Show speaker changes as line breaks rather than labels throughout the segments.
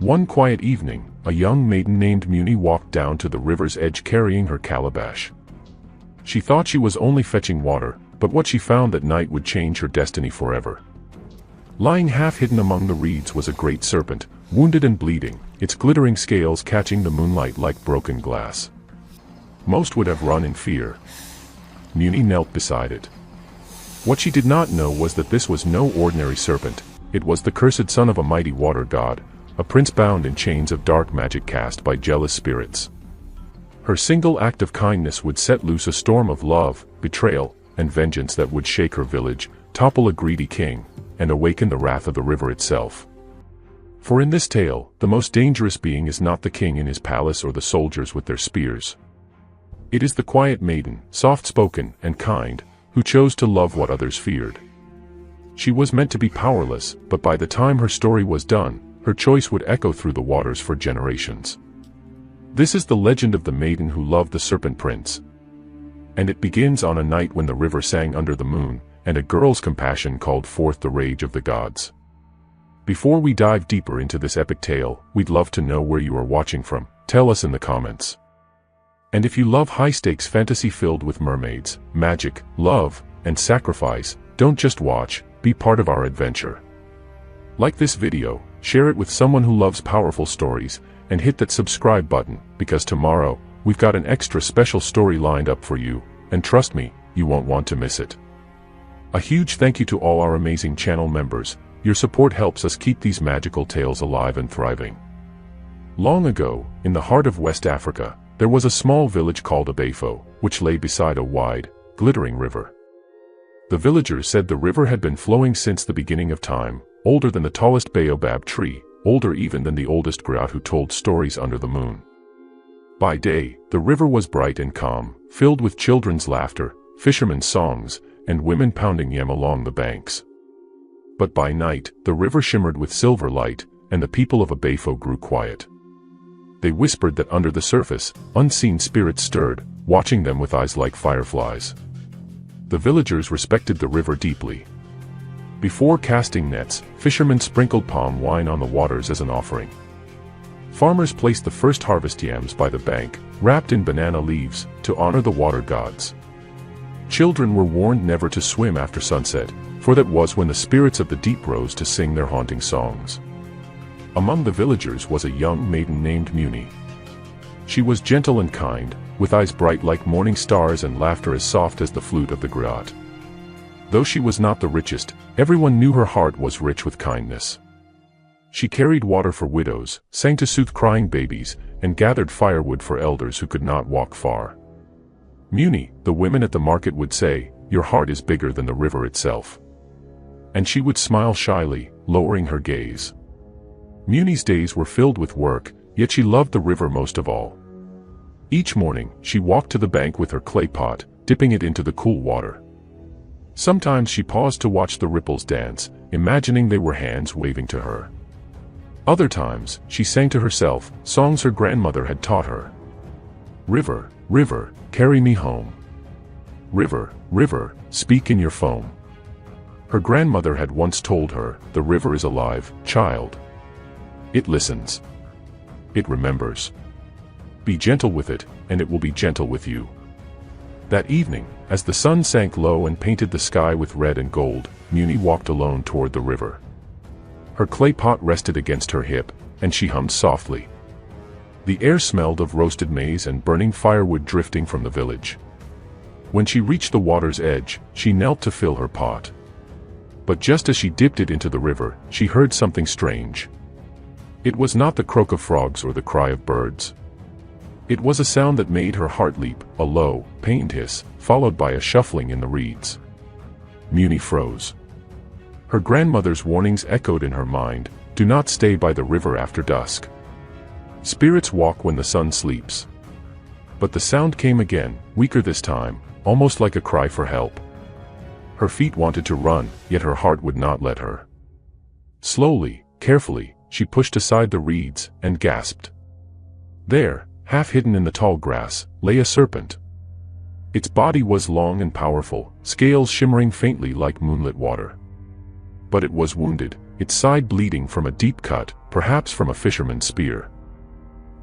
One quiet evening, a young maiden named Muni walked down to the river's edge carrying her calabash. She thought she was only fetching water, but what she found that night would change her destiny forever. Lying half-hidden among the reeds was a great serpent, wounded and bleeding, its glittering scales catching the moonlight like broken glass. Most would have run in fear. Muni knelt beside it. What she did not know was that this was no ordinary serpent. It was the cursed son of a mighty water god, a prince bound in chains of dark magic cast by jealous spirits. Her single act of kindness would set loose a storm of love, betrayal, and vengeance that would shake her village, topple a greedy king, and awaken the wrath of the river itself. For in this tale, the most dangerous being is not the king in his palace or the soldiers with their spears. It is the quiet maiden, soft-spoken and kind, who chose to love what others feared. She was meant to be powerless, but by the time her story was done, her choice would echo through the waters for generations. This is the legend of the maiden who loved the Serpent Prince. And it begins on a night when the river sang under the moon, and a girl's compassion called forth the rage of the gods. Before we dive deeper into this epic tale, we'd love to know where you are watching from. Tell us in the comments. And if you love high-stakes fantasy filled with mermaids, magic, love, and sacrifice, don't just watch, be part of our adventure. Like this video, share it with someone who loves powerful stories, and hit that subscribe button, because tomorrow, we've got an extra special story lined up for you, and trust me, you won't want to miss it. A huge thank you to all our amazing channel members. Your support helps us keep these magical tales alive and thriving. Long ago, in the heart of West Africa, there was a small village called Abefo, which lay beside a wide, glittering river. The villagers said the river had been flowing since the beginning of time, older than the tallest baobab tree, older even than the oldest griot who told stories under the moon. By day, the river was bright and calm, filled with children's laughter, fishermen's songs, and women pounding yam along the banks. But by night, the river shimmered with silver light, and the people of Abefo grew quiet. They whispered that under the surface, unseen spirits stirred, watching them with eyes like fireflies. The villagers respected the river deeply. Before casting nets, fishermen sprinkled palm wine on the waters as an offering. Farmers placed the first harvest yams by the bank, wrapped in banana leaves, to honor the water gods. Children were warned never to swim after sunset, for that was when the spirits of the deep rose to sing their haunting songs. Among the villagers was a young maiden named Muni. She was gentle and kind, with eyes bright like morning stars and laughter as soft as the flute of the griot. Though she was not the richest, everyone knew her heart was rich with kindness. She carried water for widows, sang to soothe crying babies, and gathered firewood for elders who could not walk far. Muni, the women at the market would say, "Your heart is bigger than the river itself." And she would smile shyly, lowering her gaze. Muni's days were filled with work, yet she loved the river most of all. Each morning, she walked to the bank with her clay pot, dipping it into the cool water. Sometimes she paused to watch the ripples dance, imagining they were hands waving to her. Other times, she sang to herself, songs her grandmother had taught her. "River, river, carry me home. River, river, speak in your foam." Her grandmother had once told her, "The river is alive, child. It listens. It remembers. Be gentle with it, and it will be gentle with you." That evening, as the sun sank low and painted the sky with red and gold, Muni walked alone toward the river. Her clay pot rested against her hip, and she hummed softly. The air smelled of roasted maize and burning firewood drifting from the village. When she reached the water's edge, she knelt to fill her pot. But just as she dipped it into the river, she heard something strange. It was not the croak of frogs or the cry of birds. It was a sound that made her heart leap, a low, pained hiss, followed by a shuffling in the reeds. Muni froze. Her grandmother's warnings echoed in her mind, "Do not stay by the river after dusk. Spirits walk when the sun sleeps." But the sound came again, weaker this time, almost like a cry for help. Her feet wanted to run, yet her heart would not let her. Slowly, carefully, she pushed aside the reeds, and gasped. There, half hidden in the tall grass, lay a serpent. Its body was long and powerful, scales shimmering faintly like moonlit water. But it was wounded, its side bleeding from a deep cut, perhaps from a fisherman's spear.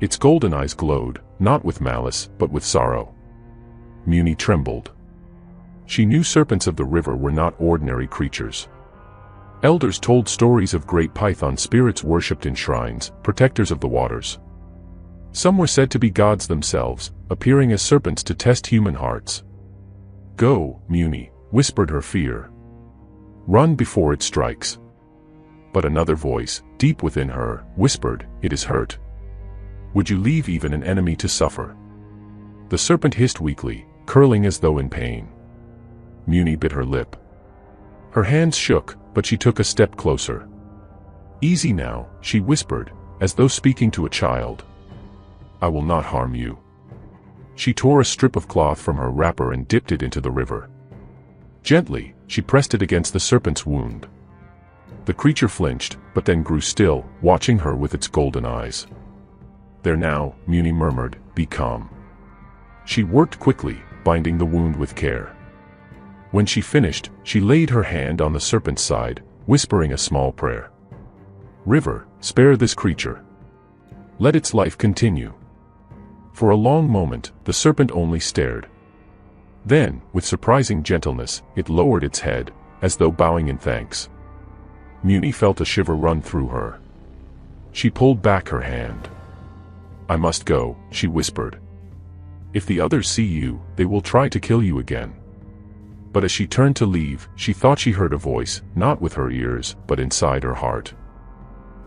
Its golden eyes glowed, not with malice, but with sorrow. Muni trembled. She knew serpents of the river were not ordinary creatures. Elders told stories of great python spirits worshipped in shrines, protectors of the waters. Some were said to be gods themselves, appearing as serpents to test human hearts. "Go, Muni," whispered her fear. "Run before it strikes." But another voice, deep within her, whispered, "It is hurt. Would you leave even an enemy to suffer?" The serpent hissed weakly, curling as though in pain. Muni bit her lip. Her hands shook, but she took a step closer. "Easy now," she whispered, as though speaking to a child. "I will not harm you." She tore a strip of cloth from her wrapper and dipped it into the river. Gently, she pressed it against the serpent's wound. The creature flinched, but then grew still, watching her with its golden eyes. "There now," Muni murmured, "be calm." She worked quickly, binding the wound with care. When she finished, she laid her hand on the serpent's side, whispering a small prayer. "River, spare this creature. Let its life continue." For a long moment, the serpent only stared. Then, with surprising gentleness, it lowered its head, as though bowing in thanks. Muni felt a shiver run through her. She pulled back her hand. "I must go," she whispered. "If the others see you, they will try to kill you again." But as she turned to leave, she thought she heard a voice, not with her ears, but inside her heart.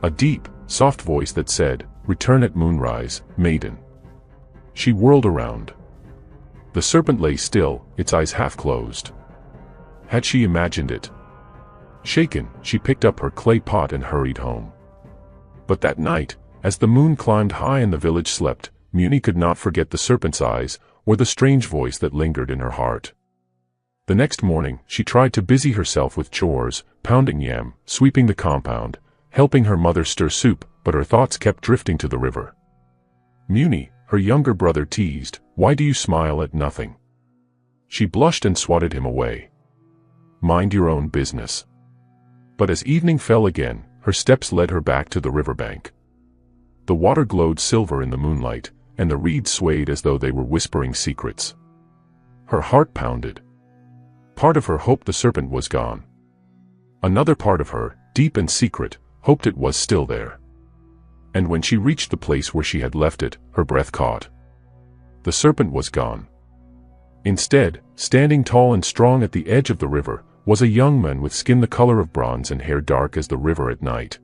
A deep, soft voice that said, "Return at moonrise, maiden." She whirled around. The serpent lay still, its eyes half closed. Had she imagined it? Shaken, she picked up her clay pot and hurried home. But that night, as the moon climbed high and the village slept, Muni could not forget the serpent's eyes, or the strange voice that lingered in her heart. The next morning, she tried to busy herself with chores, pounding yam, sweeping the compound, helping her mother stir soup, but her thoughts kept drifting to the river. Muni, her younger brother teased, "Why do you smile at nothing?" She blushed and swatted him away. "Mind your own business." But as evening fell again, her steps led her back to the riverbank. The water glowed silver in the moonlight, and the reeds swayed as though they were whispering secrets. Her heart pounded. Part of her hoped the serpent was gone. Another part of her, deep and secret, hoped it was still there. And when she reached the place where she had left it, her breath caught. The serpent was gone. Instead, standing tall and strong at the edge of the river, was a young man with skin the color of bronze and hair dark as the river at night.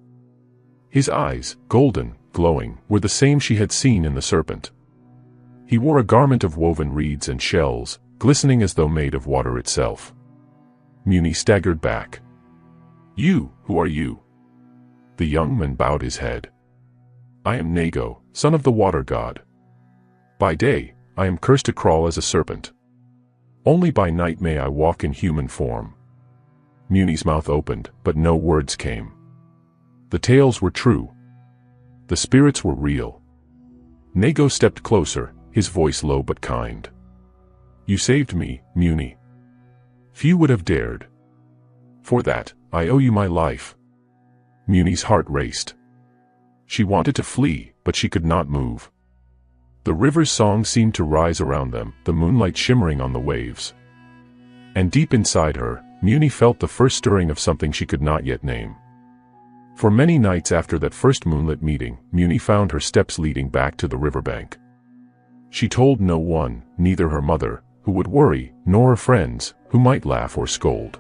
His eyes, golden, glowing, were the same she had seen in the serpent. He wore a garment of woven reeds and shells, glistening as though made of water itself. Muni staggered back. Who are you?" The young man bowed his head. "I am Nago, son of the water god. By day, I am cursed to crawl as a serpent. Only by night may I walk in human form." Muni's mouth opened, but no words came. The tales were true. The spirits were real. Nago stepped closer, his voice low but kind. "You saved me, Muni. Few would have dared. For that, I owe you my life." Muni's heart raced. She wanted to flee, but she could not move. The river's song seemed to rise around them, the moonlight shimmering on the waves. And deep inside her, Muni felt the first stirring of something she could not yet name. For many nights after that first moonlit meeting, Muni found her steps leading back to the riverbank. She told no one, neither her mother, who would worry, nor her friends, who might laugh or scold.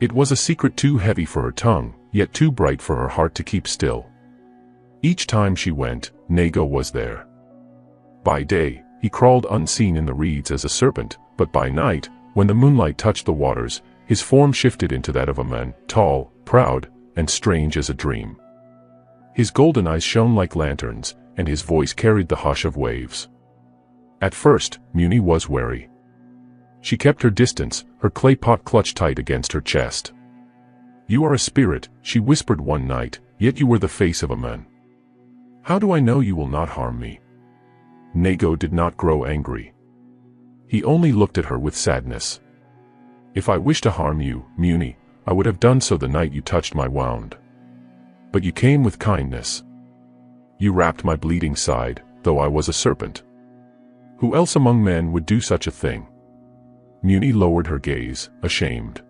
It was a secret too heavy for her tongue, yet too bright for her heart to keep still. Each time she went, Nago was there. By day, he crawled unseen in the reeds as a serpent, but by night, when the moonlight touched the waters, his form shifted into that of a man, tall, proud, and strange as a dream. His golden eyes shone like lanterns, and his voice carried the hush of waves. At first, Muni was wary. She kept her distance, her clay pot clutched tight against her chest. "You are a spirit," she whispered one night, "yet you were the face of a man. How do I know you will not harm me?" Nago did not grow angry. He only looked at her with sadness. "If I wished to harm you, Muni, I would have done so the night you touched my wound. But you came with kindness. You wrapped my bleeding side, though I was a serpent. Who else among men would do such a thing? Muni lowered her gaze, ashamed.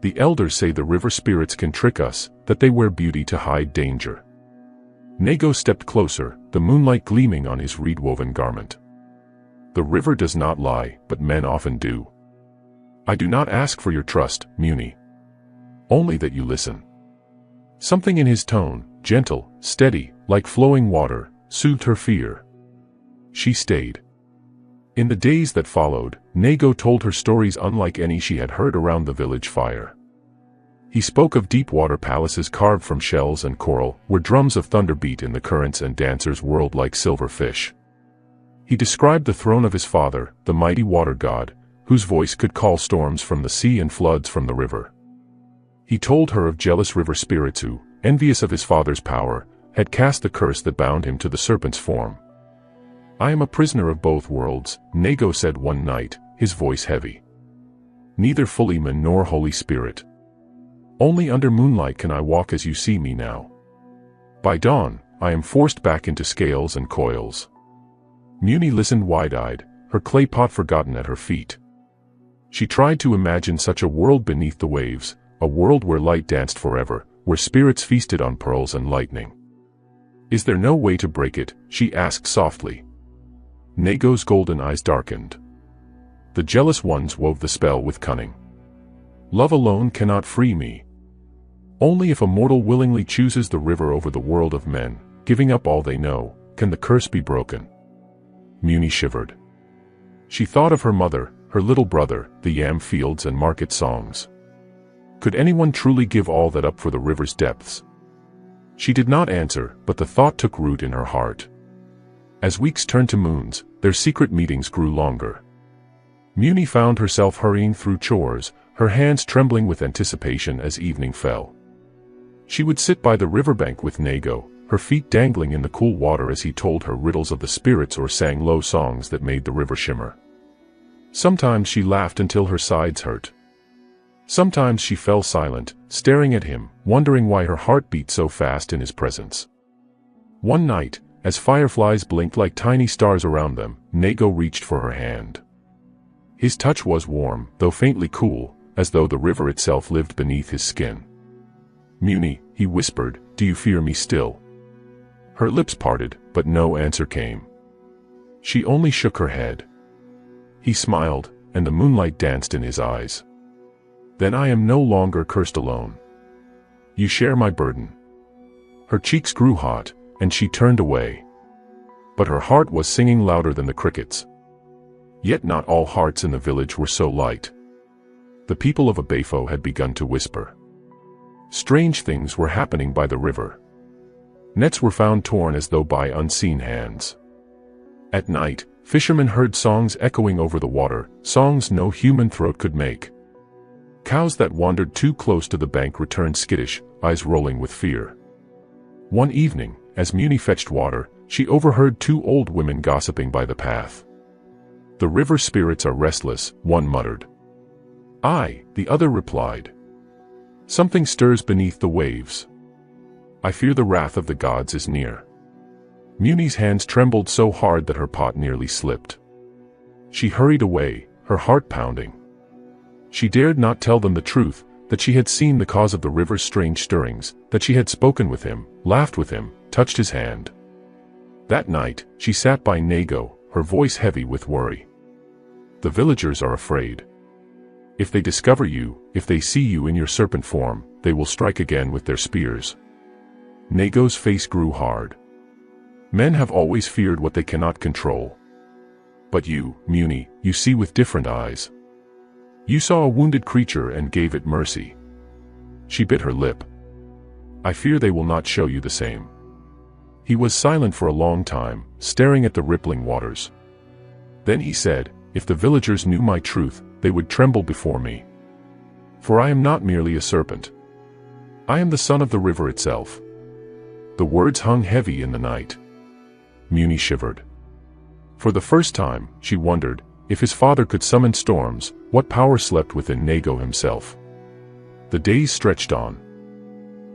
The elders say the river spirits can trick us, that they wear beauty to hide danger. Nego stepped closer, the moonlight gleaming on his reed-woven garment. The river does not lie, but men often do. I do not ask for your trust, Muni. Only that you listen. Something in his tone, gentle, steady, like flowing water, soothed her fear. She stayed. In the days that followed, Nego told her stories unlike any she had heard around the village fire. He spoke of deep-water palaces carved from shells and coral, where drums of thunder beat in the currents and dancers whirled like silver fish. He described the throne of his father, the mighty water god, whose voice could call storms from the sea and floods from the river. He told her of jealous river spirits who, envious of his father's power, had cast the curse that bound him to the serpent's form. I am a prisoner of both worlds, Nego said one night, his voice heavy. Neither fully man nor Holy Spirit. Only under moonlight can I walk as you see me now. By dawn, I am forced back into scales and coils. Muni listened wide-eyed, her clay pot forgotten at her feet. She tried to imagine such a world beneath the waves, a world where light danced forever, where spirits feasted on pearls and lightning. Is there no way to break it? She asked softly. Nego's golden eyes darkened. The jealous ones wove the spell with cunning. Love alone cannot free me. Only if a mortal willingly chooses the river over the world of men, giving up all they know, can the curse be broken. Muni shivered. She thought of her mother, her little brother, the yam fields and market songs. Could anyone truly give all that up for the river's depths? She did not answer, but the thought took root in her heart. As weeks turned to moons, their secret meetings grew longer. Muni found herself hurrying through chores, her hands trembling with anticipation as evening fell. She would sit by the riverbank with Nego, her feet dangling in the cool water as he told her riddles of the spirits or sang low songs that made the river shimmer. Sometimes she laughed until her sides hurt. Sometimes she fell silent, staring at him, wondering why her heart beat so fast in his presence. One night, as fireflies blinked like tiny stars around them, Nego reached for her hand. His touch was warm, though faintly cool, as though the river itself lived beneath his skin. Muni, he whispered, do you fear me still? Her lips parted, but no answer came. She only shook her head. He smiled, and the moonlight danced in his eyes. Then I am no longer cursed alone. You share my burden. Her cheeks grew hot, and she turned away. But her heart was singing louder than the crickets. Yet not all hearts in the village were so light. The people of Abefo had begun to whisper. Strange things were happening by the river. Nets were found torn as though by unseen hands. At night, fishermen heard songs echoing over the water, songs no human throat could make. Cows that wandered too close to the bank returned skittish, eyes rolling with fear. One evening, as Muni fetched water, she overheard two old women gossiping by the path. The river spirits are restless, one muttered. Aye, the other replied. Something stirs beneath the waves. I fear the wrath of the gods is near. Muni's hands trembled so hard that her pot nearly slipped. She hurried away, her heart pounding. She dared not tell them the truth, that she had seen the cause of the river's strange stirrings, that she had spoken with him, laughed with him, touched his hand. That night, she sat by Nego, her voice heavy with worry. The villagers are afraid. If they discover you, if they see you in your serpent form, they will strike again with their spears. Nego's face grew hard. Men have always feared what they cannot control. But you, Muni, you see with different eyes. You saw a wounded creature and gave it mercy. She bit her lip. I fear they will not show you the same. He was silent for a long time, staring at the rippling waters. Then he said, if the villagers knew my truth, they would tremble before me. For I am not merely a serpent. I am the son of the river itself. The words hung heavy in the night. Muni shivered. For the first time, she wondered, if his father could summon storms, what power slept within Nego himself? The days stretched on.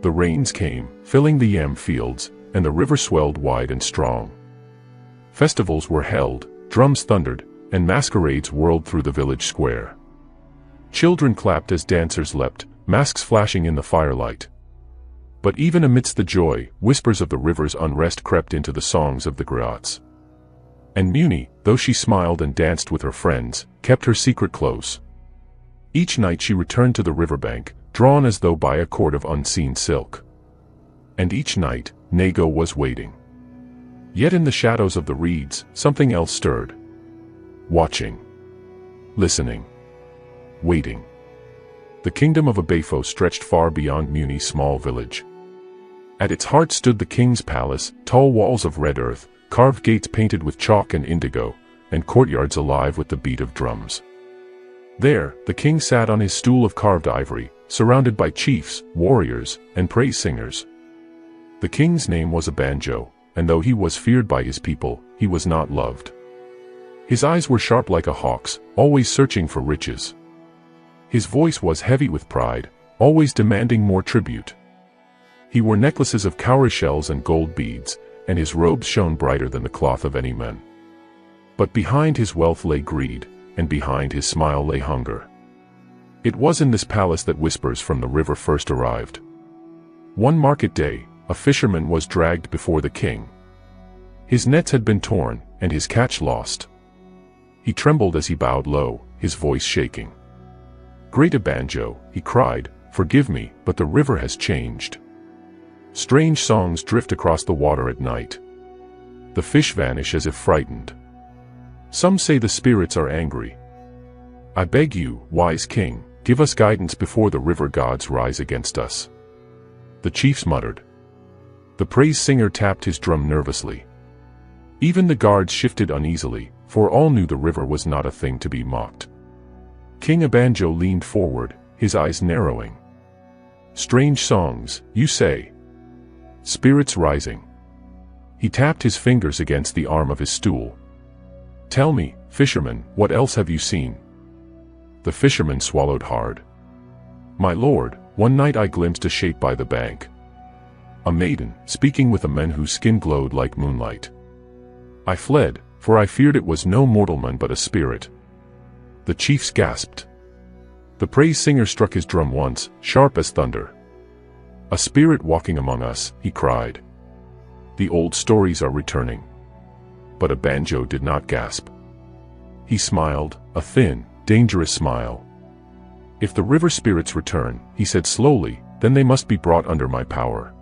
The rains came, filling the yam fields, and the river swelled wide and strong. Festivals were held, drums thundered, and masquerades whirled through the village square. Children clapped as dancers leapt, masks flashing in the firelight. But even amidst the joy, whispers of the river's unrest crept into the songs of the griots. And Muni, though she smiled and danced with her friends, kept her secret close. Each night she returned to the riverbank, drawn as though by a cord of unseen silk. And each night, Nago was waiting. Yet in the shadows of the reeds, something else stirred. Watching. Listening. Waiting. The kingdom of Abefo stretched far beyond Muni's small village. At its heart stood the king's palace, tall walls of red earth, carved gates painted with chalk and indigo, and courtyards alive with the beat of drums. There, the king sat on his stool of carved ivory, surrounded by chiefs, warriors, and praise singers. The king's name was Abanjo, and though he was feared by his people, he was not loved. His eyes were sharp like a hawk's, always searching for riches. His voice was heavy with pride, always demanding more tribute. He wore necklaces of cowrie shells and gold beads, and his robes shone brighter than the cloth of any man. But behind his wealth lay greed, and behind his smile lay hunger. It was in this palace that whispers from the river first arrived. One market day, a fisherman was dragged before the king. His nets had been torn, and his catch lost. He trembled as he bowed low, his voice shaking. "Great Abanjo," he cried, "forgive me, but the river has changed. Strange songs drift across the water at night. The fish vanish as if frightened. Some say the spirits are angry. I beg you, wise king, give us guidance before the river gods rise against us." The chiefs muttered. The praise singer tapped his drum nervously. Even the guards shifted uneasily, for all knew the river was not a thing to be mocked. King Abanjo leaned forward, his eyes narrowing. "Strange songs, you say? Spirits rising." He tapped his fingers against the arm of his stool. "Tell me, fisherman, what else have you seen?" The fisherman swallowed hard. "My lord, one night I glimpsed a shape by the bank. A maiden, speaking with a man whose skin glowed like moonlight. I fled, for I feared it was no mortal man but a spirit." The chiefs gasped. The praise singer struck his drum once, sharp as thunder. "A spirit walking among us," he cried. "The old stories are returning." But Abanjo did not gasp. He smiled, a thin, dangerous smile. "If the river spirits return," he said slowly, "then they must be brought under my power.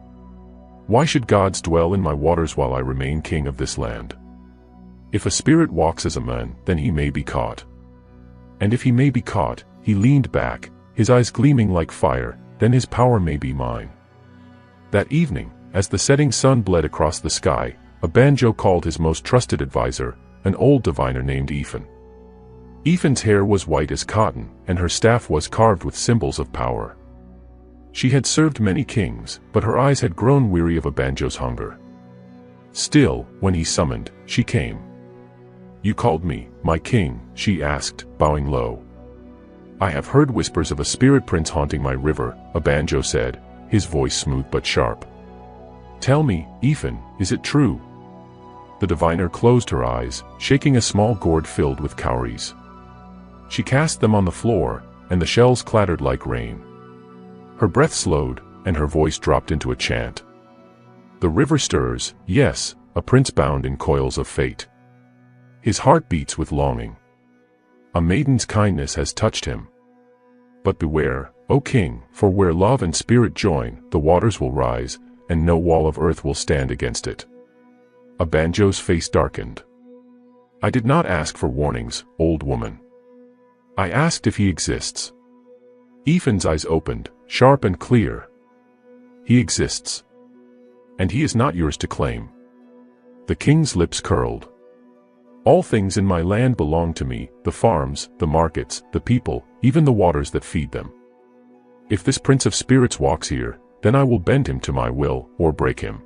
Why should gods dwell in my waters while I remain king of this land? If a spirit walks as a man, then he may be caught. And if he may be caught," he leaned back, his eyes gleaming like fire, "then his power may be mine." That evening, as the setting sun bled across the sky, Abanjo called his most trusted advisor, an old diviner named Ifan. Ifan's hair was white as cotton, and her staff was carved with symbols of power. She had served many kings, but her eyes had grown weary of Abanjo's hunger. Still, when he summoned, she came. "You called me, my king?" she asked, bowing low. "I have heard whispers of a spirit prince haunting my river," Abanjo said, his voice smooth but sharp. "Tell me, Ifan, is it true?" The diviner closed her eyes, shaking a small gourd filled with cowries. She cast them on the floor, and the shells clattered like rain. Her breath slowed, and her voice dropped into a chant. "The river stirs, yes, a prince bound in coils of fate. His heart beats with longing. A maiden's kindness has touched him. But beware, O king, for where love and spirit join, the waters will rise, and no wall of earth will stand against it." Abanjo's face darkened. "I did not ask for warnings, old woman. I asked if he exists." Ifan's eyes opened, sharp and clear. "He exists. And he is not yours to claim." The king's lips curled. "All things in my land belong to me, the farms, the markets, the people, even the waters that feed them. If this prince of spirits walks here, then I will bend him to my will, or break him."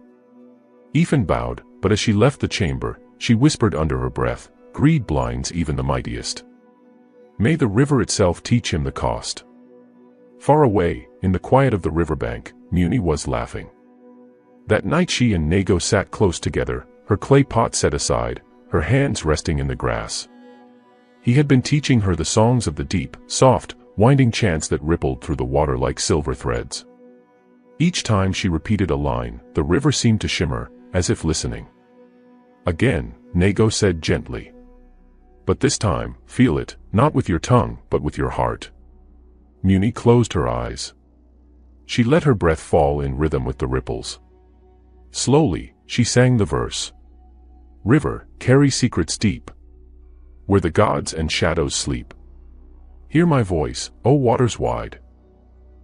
Ifan bowed, but as she left the chamber, she whispered under her breath, "Greed blinds even the mightiest. May the river itself teach him the cost." Far away, in the quiet of the riverbank, Muni was laughing. That night she and Nago sat close together, her clay pot set aside, her hands resting in the grass. He had been teaching her the songs of the deep, soft, winding chants that rippled through the water like silver threads. Each time she repeated a line, the river seemed to shimmer, as if listening. Again, Nago said gently, "But this time, feel it, not with your tongue, but with your heart." Muni closed her eyes. She let her breath fall in rhythm with the ripples. Slowly, she sang the verse. "River, carry secrets deep, where the gods and shadows sleep. Hear my voice, O waters wide.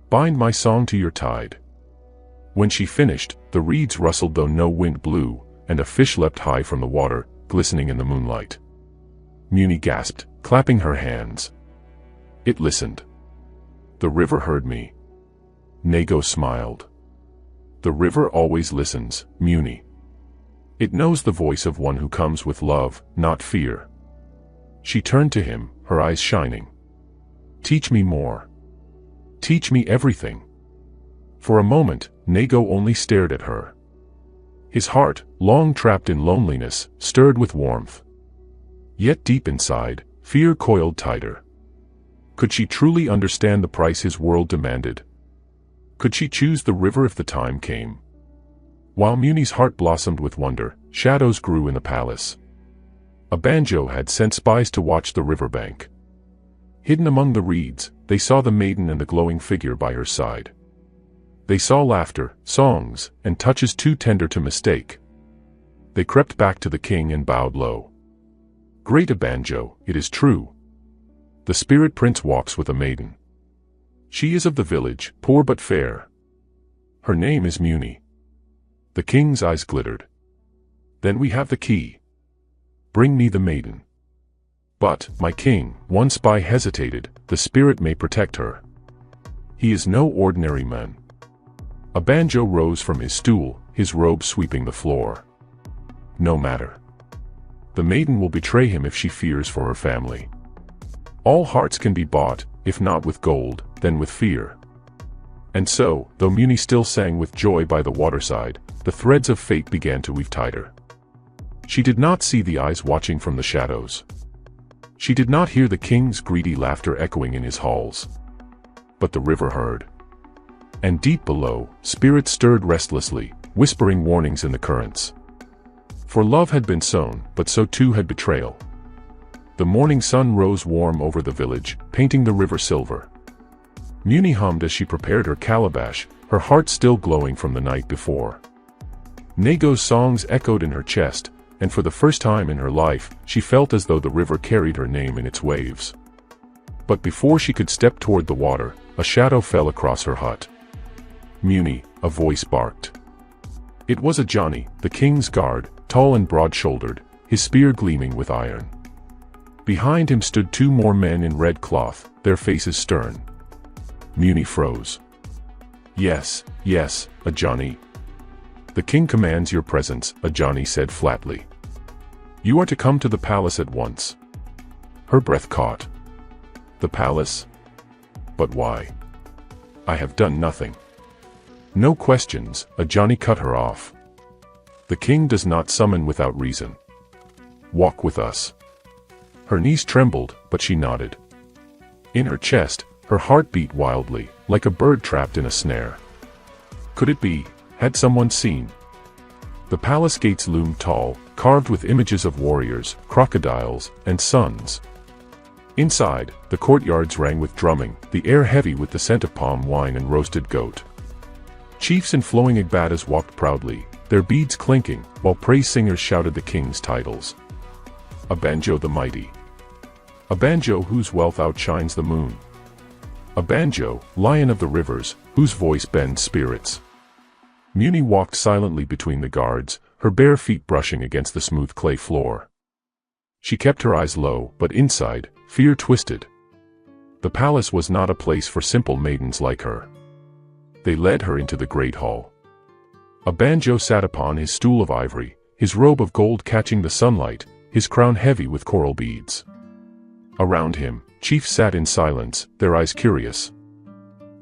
Bind my song to your tide." When she finished, the reeds rustled though no wind blew, and a fish leapt high from the water, glistening in the moonlight. Muni gasped, clapping her hands. It listened. "The river heard me." Nago smiled. "The river always listens, Muni. It knows the voice of one who comes with love, not fear." She turned to him, her eyes shining. "Teach me more. Teach me everything." For a moment, Nago only stared at her. His heart, long trapped in loneliness, stirred with warmth. Yet deep inside, fear coiled tighter. Could she truly understand the price his world demanded? Could she choose the river if the time came? While Muni's heart blossomed with wonder, shadows grew in the palace. A banjo had sent spies to watch the riverbank. Hidden among the reeds, they saw the maiden and the glowing figure by her side. They saw laughter, songs, and touches too tender to mistake. They crept back to the king and bowed low. "Great Abanjo, it is true. The spirit prince walks with a maiden. She is of the village, poor but fair. Her name is Muni." The king's eyes glittered. "Then we have the key. Bring me the maiden." "But, my king," one spy hesitated, "the spirit may protect her. He is no ordinary man." Abanjo rose from his stool, his robe sweeping the floor. "No matter. The maiden will betray him if she fears for her family. All hearts can be bought, if not with gold, then with fear." And so, though Muni still sang with joy by the waterside, the threads of fate began to weave tighter. She did not see the eyes watching from the shadows. She did not hear the king's greedy laughter echoing in his halls. But the river heard. And deep below, spirits stirred restlessly, whispering warnings in the currents. For love had been sown, but so too had betrayal. The morning sun rose warm over the village, painting the river silver. Muni hummed as she prepared her calabash, her heart still glowing from the night before. Nago's songs echoed in her chest, and for the first time in her life, she felt as though the river carried her name in its waves. But before she could step toward the water, a shadow fell across her hut. "Muni," a voice barked. It was Ajani, the king's guard, tall and broad-shouldered, his spear gleaming with iron. Behind him stood two more men in red cloth, their faces stern. Muni froze. Yes, Ajani. "The king commands your presence," Ajani said flatly. "You are to come to the palace at once." Her breath caught. "The palace? But why? I have done nothing." "No questions," Ajani cut her off. "The king does not summon without reason. Walk with us." Her knees trembled, but she nodded. In her chest, her heart beat wildly, like a bird trapped in a snare. Could it be? Had someone seen? The palace gates loomed tall, carved with images of warriors, crocodiles, and suns. Inside, the courtyards rang with drumming, the air heavy with the scent of palm wine and roasted goat. Chiefs in flowing agbatas walked proudly, their beads clinking, while praise singers shouted the king's titles. Abanjo the mighty. Abanjo whose wealth outshines the moon. Abanjo, lion of the rivers, whose voice bends spirits. Muni walked silently between the guards, her bare feet brushing against the smooth clay floor. She kept her eyes low, but inside, fear twisted. The palace was not a place for simple maidens like her. They led her into the great hall. Abanjo sat upon his stool of ivory, his robe of gold catching the sunlight, his crown heavy with coral beads. Around him, chiefs sat in silence, their eyes curious.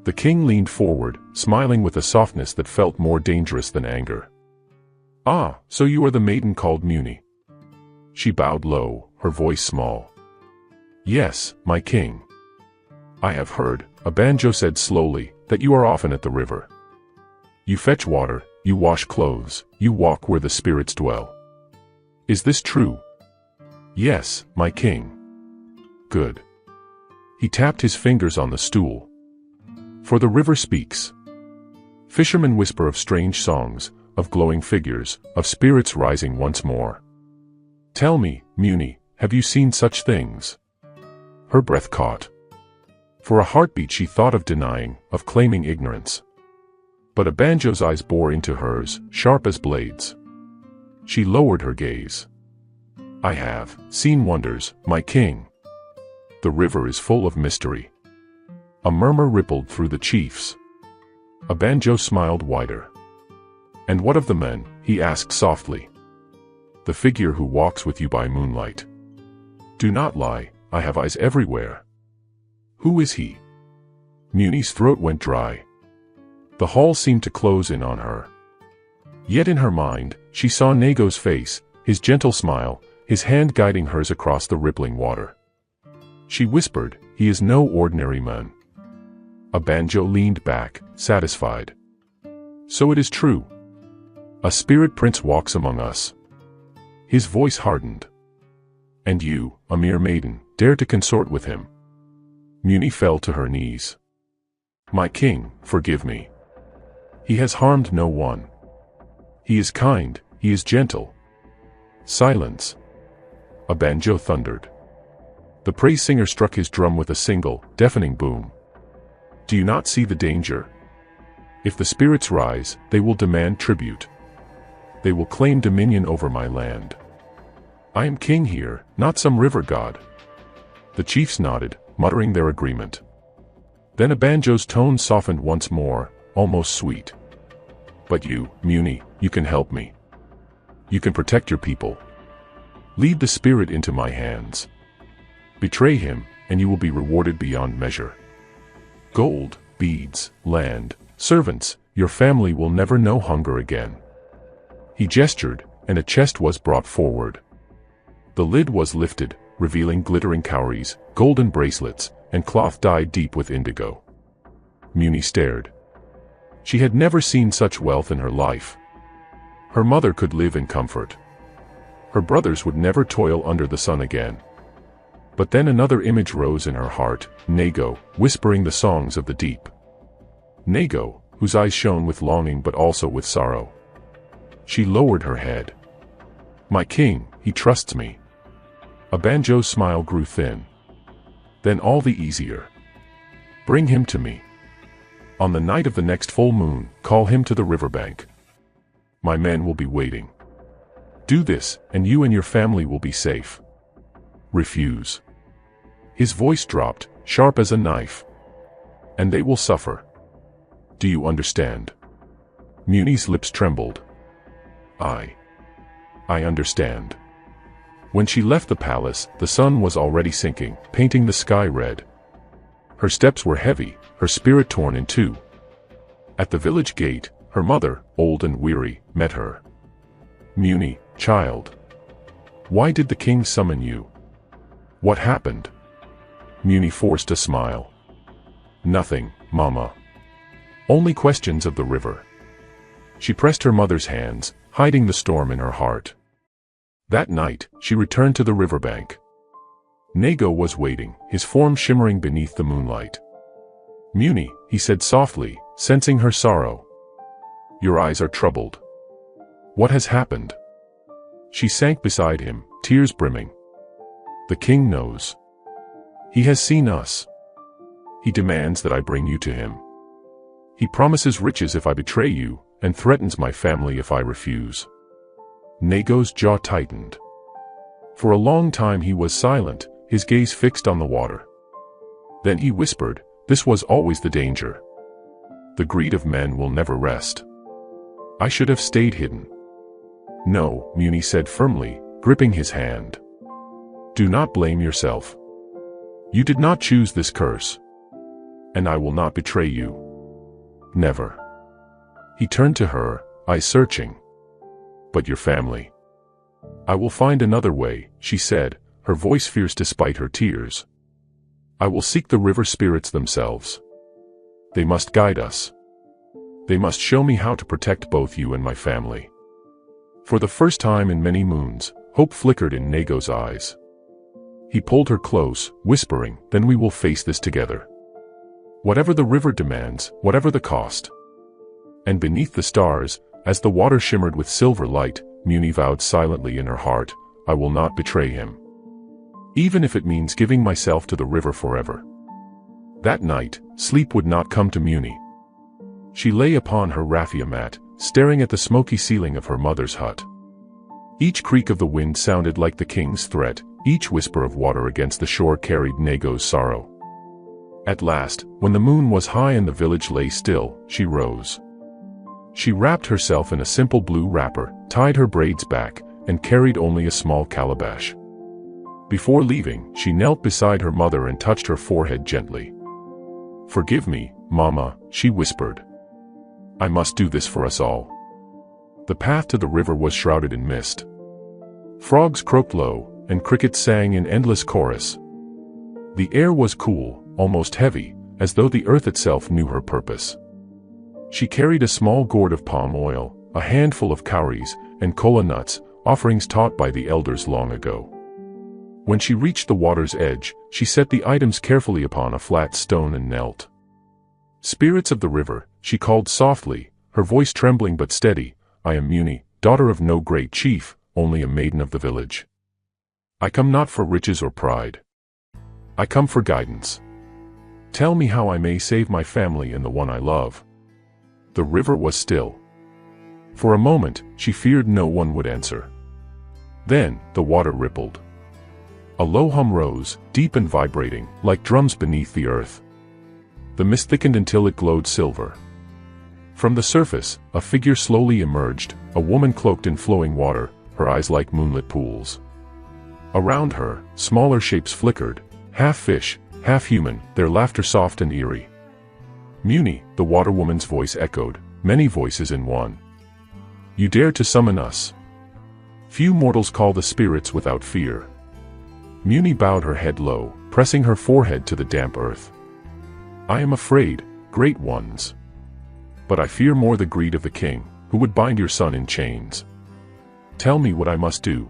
The king leaned forward, smiling with a softness that felt more dangerous than anger. "Ah, so you are the maiden called Muni." She bowed low, her voice small. "Yes, my king." "I have heard," Abanjo said slowly, "that you are often at the river. You fetch water, you wash clothes, you walk where the spirits dwell. Is this true?" "Yes, my king." "Good." He tapped his fingers on the stool. "For the river speaks. Fishermen whisper of strange songs, of glowing figures, of spirits rising once more. Tell me, Muni, have you seen such things?" Her breath caught. For a heartbeat she thought of denying, of claiming ignorance. But Abanjo's eyes bore into hers, sharp as blades. She lowered her gaze. "I have seen wonders, my king. The river is full of mystery." A murmur rippled through the chiefs. Abanjo smiled wider. "And what of the men?" he asked softly. "The figure who walks with you by moonlight. Do not lie, I have eyes everywhere. Who is he?" Muni's throat went dry. The hall seemed to close in on her. Yet in her mind, she saw Nago's face, his gentle smile, his hand guiding hers across the rippling water. She whispered, "He is no ordinary man." Abanjo leaned back, satisfied. "So it is true. A spirit prince walks among us." His voice hardened. "And you, a mere maiden, dare to consort with him?" Muni fell to her knees. "My king, forgive me. He has harmed no one. He is kind, he is gentle." "Silence!" Abanjo thundered. The praise singer struck his drum with a single, deafening boom. "Do you not see the danger? If the spirits rise, they will demand tribute. They will claim dominion over my land. I am king here, not some river god." The chiefs nodded, muttering their agreement. Then Abanjo's tone softened once more, almost sweet. "But you, Muni, you can help me. You can protect your people. Lead the spirit into my hands. Betray him, and you will be rewarded beyond measure. Gold, beads, land, servants, your family will never know hunger again." He gestured, and a chest was brought forward. The lid was lifted, revealing glittering cowries, golden bracelets, and cloth dyed deep with indigo. Muni stared. She had never seen such wealth in her life. Her mother could live in comfort. Her brothers would never toil under the sun again. But then another image rose in her heart, Nago, whispering the songs of the deep. Nago, whose eyes shone with longing but also with sorrow. She lowered her head. "My king, he trusts me." Abanjo's smile grew thin. "Then all the easier. Bring him to me. On the night of the next full moon, call him to the riverbank. My men will be waiting. Do this, and you and your family will be safe. Refuse." His voice dropped, sharp as a knife. "And they will suffer. Do you understand?" Muni's lips trembled. I understand." When she left the palace, the sun was already sinking, painting the sky red. Her steps were heavy, her spirit torn in two. At the village gate, her mother, old and weary, met her. "Muni, child. Why did the king summon you? What happened?" Muni forced a smile. "Nothing, Mama. Only questions of the river." She pressed her mother's hands, hiding the storm in her heart. That night, she returned to the riverbank. Nago was waiting, his form shimmering beneath the moonlight. "Muni," he said softly, sensing her sorrow. "Your eyes are troubled. What has happened?" She sank beside him, tears brimming. "The king knows. He has seen us. He demands that I bring you to him. He promises riches if I betray you, and threatens my family if I refuse." Nago's jaw tightened. For a long time he was silent, his gaze fixed on the water. Then he whispered, "This was always the danger. The greed of men will never rest. I should have stayed hidden." "No," Muni said firmly, gripping his hand. "Do not blame yourself. You did not choose this curse. And I will not betray you." never. He turned to her, eyes searching. But your family? I will find another way, she said, her voice fierce despite her tears. I will seek the river spirits themselves. They must guide us. They must show me how to protect both you and my family. For the first time in many moons, hope flickered in Nago's eyes. He pulled her close, whispering, then we will face this together. Whatever the river demands, whatever the cost. And beneath the stars, as the water shimmered with silver light, Muni vowed silently in her heart, I will not betray him. Even if it means giving myself to the river forever. That night, sleep would not come to Muni. She lay upon her raffia mat, staring at the smoky ceiling of her mother's hut. Each creak of the wind sounded like the king's threat, each whisper of water against the shore carried Nago's sorrow. At last, when the moon was high and the village lay still, she rose. She wrapped herself in a simple blue wrapper, tied her braids back, and carried only a small calabash. Before leaving, she knelt beside her mother and touched her forehead gently. Forgive me, Mama, she whispered. I must do this for us all. The path to the river was shrouded in mist. Frogs croaked low, and crickets sang in endless chorus. The air was cool, almost heavy, as though the earth itself knew her purpose. She carried a small gourd of palm oil, a handful of cowries, and kola nuts, offerings taught by the elders long ago. When she reached the water's edge, she set the items carefully upon a flat stone and knelt. Spirits of the river, she called softly, her voice trembling but steady, I am Muni, daughter of no great chief, only a maiden of the village. I come not for riches or pride. I come for guidance. Tell me how I may save my family and the one I love. The river was still. For a moment, she feared no one would answer. Then, the water rippled. A low hum rose, deep and vibrating, like drums beneath the earth. The mist thickened until it glowed silver. From the surface, a figure slowly emerged, a woman cloaked in flowing water, her eyes like moonlit pools. Around her, smaller shapes flickered, half fish, half human, their laughter soft and eerie. Muni, the water woman's voice echoed, many voices in one. You dare to summon us? Few mortals call the spirits without fear. Muni bowed her head low, pressing her forehead to the damp earth. I am afraid, great ones. But I fear more the greed of the king, who would bind your son in chains. Tell me what I must do.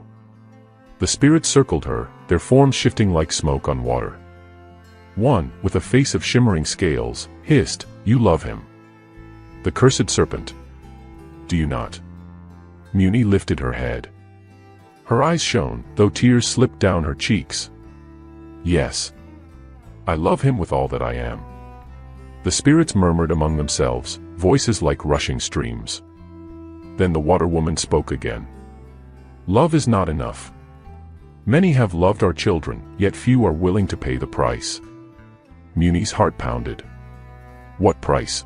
The spirits circled her, their forms shifting like smoke on water. One, with a face of shimmering scales, hissed, You love him. The cursed serpent. Do you not? Muni lifted her head. Her eyes shone, though tears slipped down her cheeks. Yes. I love him with all that I am. The spirits murmured among themselves, voices like rushing streams. Then the water woman spoke again. Love is not enough. Many have loved our children, yet few are willing to pay the price. Muni's heart pounded. What price?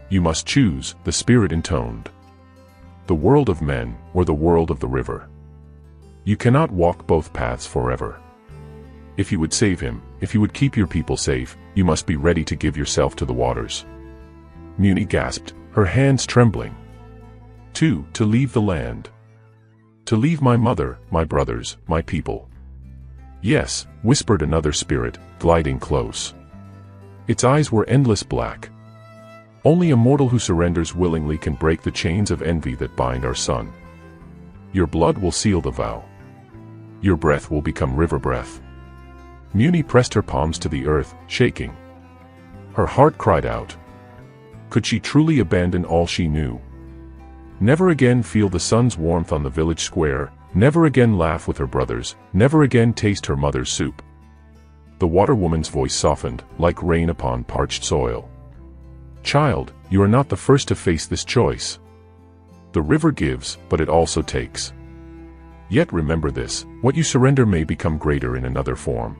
You must choose, the spirit intoned. The world of men, or the world of the river. You cannot walk both paths forever. If you would save him, if you would keep your people safe, you must be ready to give yourself to the waters. Muni gasped, her hands trembling. To leave the land. To leave my mother, my brothers, my people. Yes, whispered another spirit, gliding close. Its eyes were endless black. Only a mortal who surrenders willingly can break the chains of envy that bind our son. Your blood will seal the vow. Your breath will become river breath. Muni pressed her palms to the earth, shaking. Her heart cried out. Could she truly abandon all she knew? Never again feel the sun's warmth on the village square, never again laugh with her brothers, never again taste her mother's soup. The water woman's voice softened, like rain upon parched soil. Child, you are not the first to face this choice. The river gives, but it also takes. Yet remember this, what you surrender may become greater in another form.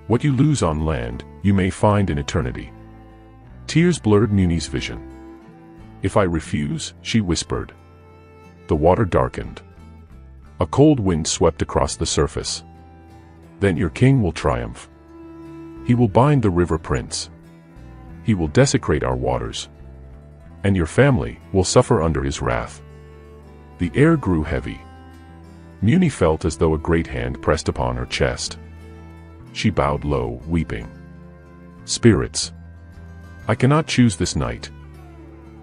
What you lose on land, you may find in eternity. Tears blurred Muni's vision. If I refuse, she whispered. The water darkened. A cold wind swept across the surface. Then your king will triumph. He will bind the river prince. He will desecrate our waters, and your family will suffer under his wrath." The air grew heavy. Muni felt as though a great hand pressed upon her chest. She bowed low, weeping. "Spirits, I cannot choose this night.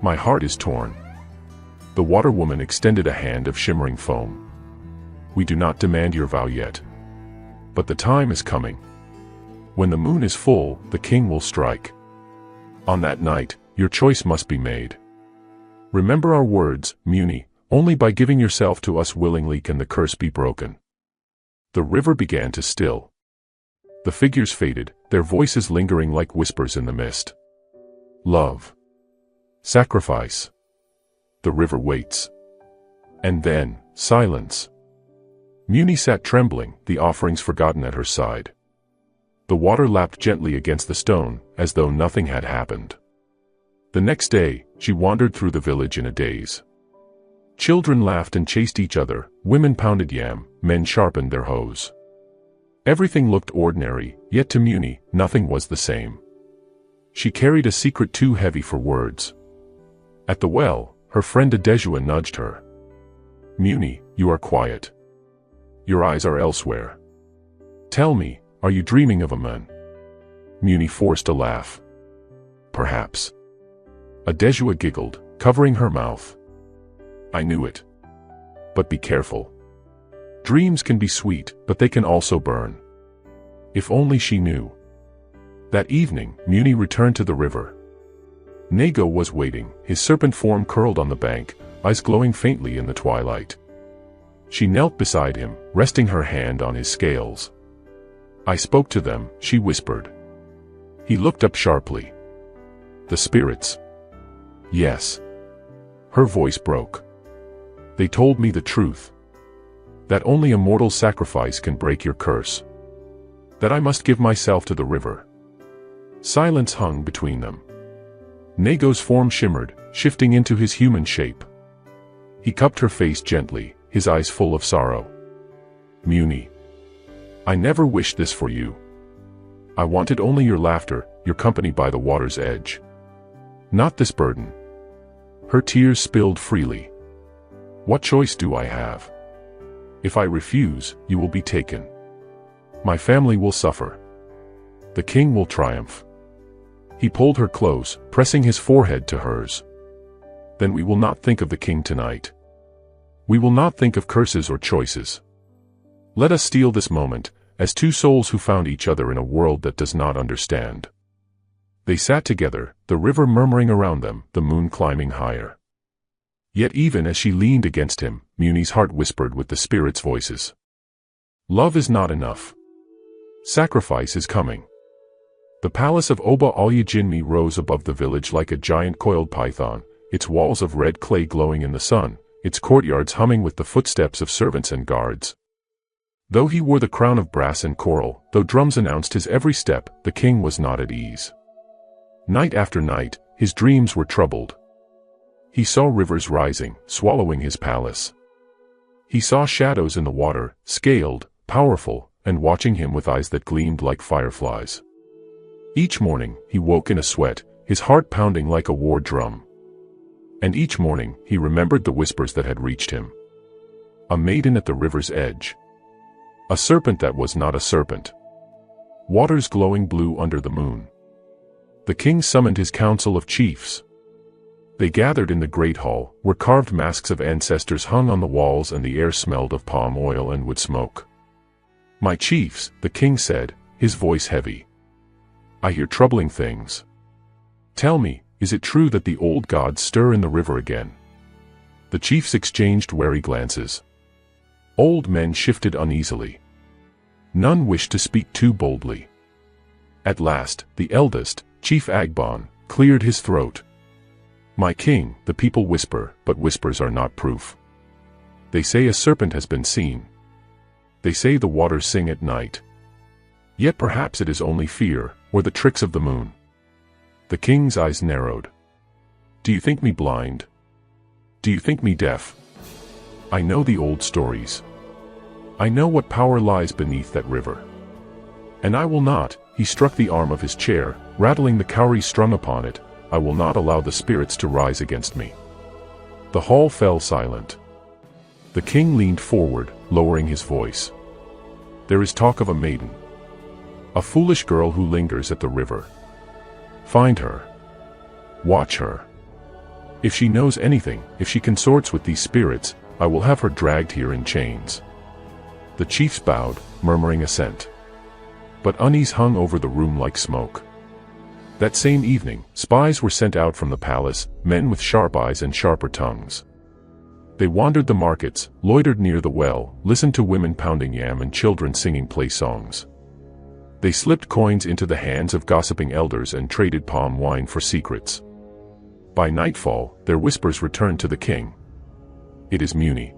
My heart is torn." The water woman extended a hand of shimmering foam. "We do not demand your vow yet. But the time is coming. When the moon is full, the king will strike. On that night, your choice must be made. Remember our words, Muni, only by giving yourself to us willingly can the curse be broken." The river began to still. The figures faded, their voices lingering like whispers in the mist. Love. Sacrifice. The river waits. And then, silence. Muni sat trembling, the offerings forgotten at her side. The water lapped gently against the stone, as though nothing had happened. The next day, she wandered through the village in a daze. Children laughed and chased each other, women pounded yam, men sharpened their hoes. Everything looked ordinary, yet to Muni, nothing was the same. She carried a secret too heavy for words. At the well, her friend Adejua nudged her. "Muni, you are quiet. Your eyes are elsewhere. Tell me, are you dreaming of a man?" Muni forced a laugh. "Perhaps." Adejua giggled, covering her mouth. "I knew it. But be careful. Dreams can be sweet, but they can also burn." If only she knew. That evening, Muni returned to the river. Nego was waiting, his serpent form curled on the bank, eyes glowing faintly in the twilight. She knelt beside him, resting her hand on his scales. "I spoke to them," she whispered. He looked up sharply. "The spirits?" "Yes." Her voice broke. "They told me the truth. That only a mortal sacrifice can break your curse. That I must give myself to the river." Silence hung between them. Nego's form shimmered, shifting into his human shape. He cupped her face gently, his eyes full of sorrow. "Muni, I never wished this for you. I wanted only your laughter, your company by the water's edge. Not this burden." Her tears spilled freely. "What choice do I have? If I refuse, you will be taken. My family will suffer. The king will triumph." He pulled her close, pressing his forehead to hers. "Then we will not think of the king tonight. We will not think of curses or choices. Let us steal this moment, as two souls who found each other in a world that does not understand." They sat together, the river murmuring around them, the moon climbing higher. Yet even as she leaned against him, Muni's heart whispered with the spirits' voices. Love is not enough. Sacrifice is coming. The palace of Oba Alyajinmi rose above the village like a giant coiled python, its walls of red clay glowing in the sun, its courtyards humming with the footsteps of servants and guards. Though he wore the crown of brass and coral, though drums announced his every step, the king was not at ease. Night after night, his dreams were troubled. He saw rivers rising, swallowing his palace. He saw shadows in the water, scaled, powerful, and watching him with eyes that gleamed like fireflies. Each morning, he woke in a sweat, his heart pounding like a war drum. And each morning, he remembered the whispers that had reached him. A maiden at the river's edge. A serpent that was not a serpent. Waters glowing blue under the moon. The king summoned his council of chiefs. They gathered in the great hall, where carved masks of ancestors hung on the walls and the air smelled of palm oil and wood smoke. "My chiefs," the king said, his voice heavy. "I hear troubling things. Tell me, is it true that the old gods stir in the river again?" The chiefs exchanged wary glances. Old men shifted uneasily. None wished to speak too boldly. At last, the eldest, Chief Agbon, cleared his throat. "My king," the people whisper, but whispers are not proof. They say a serpent has been seen. They say the waters sing at night. Yet perhaps it is only fear, or the tricks of the moon. The king's eyes narrowed. "Do you think me blind? Do you think me deaf? I know the old stories. I know what power lies beneath that river. And I will not," he struck the arm of his chair, rattling the cowries strung upon it, I will not allow the spirits to rise against me." The hall fell silent. The king leaned forward, lowering his voice. "There is talk of a maiden. A foolish girl who lingers at the river. Find her. Watch her. If she knows anything, if she consorts with these spirits, I will have her dragged here in chains." The chiefs bowed, murmuring assent. But unease hung over the room like smoke. That same evening, spies were sent out from the palace, men with sharp eyes and sharper tongues. They wandered the markets, loitered near the well, listened to women pounding yam and children singing play songs. They slipped coins into the hands of gossiping elders and traded palm wine for secrets. By nightfall, their whispers returned to the king. "It is Muni,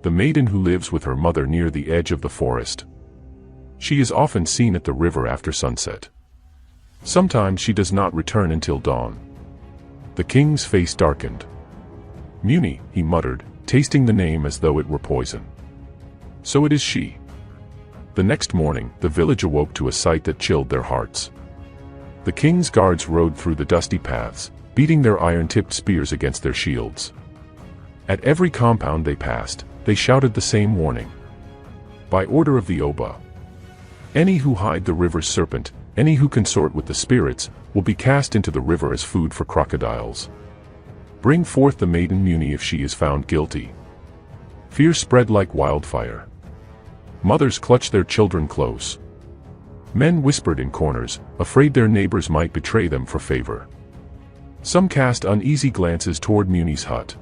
the maiden who lives with her mother near the edge of the forest. She is often seen at the river after sunset. Sometimes she does not return until dawn." The king's face darkened. "Muni," he muttered, tasting the name as though it were poison. "So it is she." The next morning, the village awoke to a sight that chilled their hearts. The king's guards rode through the dusty paths, beating their iron-tipped spears against their shields. At every compound they passed, they shouted the same warning. "By order of the Oba, any who hide the river's serpent, any who consort with the spirits, will be cast into the river as food for crocodiles. Bring forth the maiden Muni if she is found guilty." Fear spread like wildfire. Mothers clutched their children close. Men whispered in corners, afraid their neighbors might betray them for favor. Some cast uneasy glances toward Muni's hut.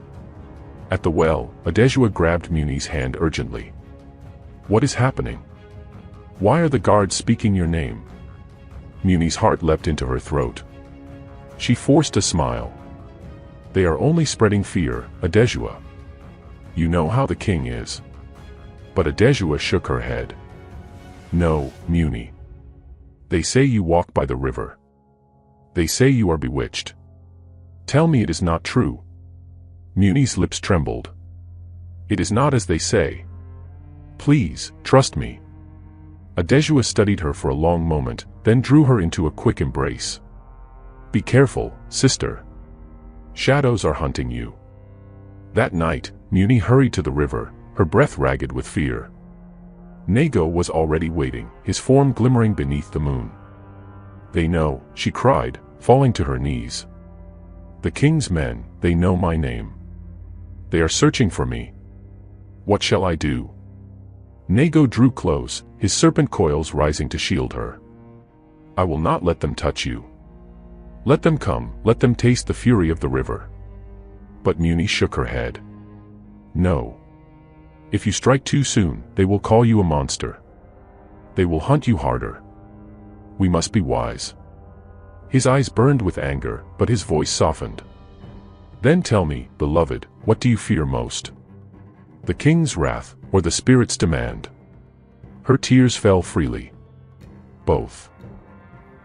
At the well, Adeshua grabbed Muni's hand urgently. "What is happening? Why are the guards speaking your name?" Muni's heart leapt into her throat. She forced a smile. "They are only spreading fear, Adeshua. You know how the king is." But Adeshua shook her head. "No, Muni. They say you walk by the river. They say you are bewitched. Tell me it is not true." Muni's lips trembled. "It is not as they say. Please, trust me." Adeshua studied her for a long moment, then drew her into a quick embrace. "Be careful, sister. Shadows are hunting you." That night, Muni hurried to the river, her breath ragged with fear. Nago was already waiting, his form glimmering beneath the moon. "They know," she cried, falling to her knees. "The king's men, they know my name. They are searching for me. What shall I do?" Nago drew close, his serpent coils rising to shield her. "I will not let them touch you. Let them come, let them taste the fury of the river." But Muni shook her head. "No. If you strike too soon, they will call you a monster. They will hunt you harder. We must be wise." His eyes burned with anger, but his voice softened. "Then tell me, beloved, what do you fear most? The king's wrath, or the spirit's demand?" Her tears fell freely. "Both.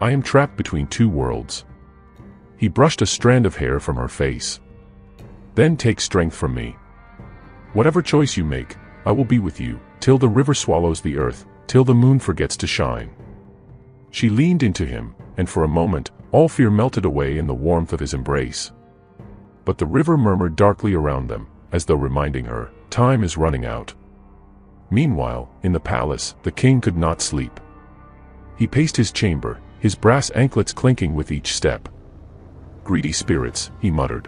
I am trapped between two worlds." He brushed a strand of hair from her face. "Then take strength from me. Whatever choice you make, I will be with you, till the river swallows the earth, till the moon forgets to shine." She leaned into him, and for a moment, all fear melted away in the warmth of his embrace. But the river murmured darkly around them, as though reminding her, time is running out. Meanwhile, in the palace, the king could not sleep. He paced his chamber, his brass anklets clinking with each step. "Greedy spirits," he muttered.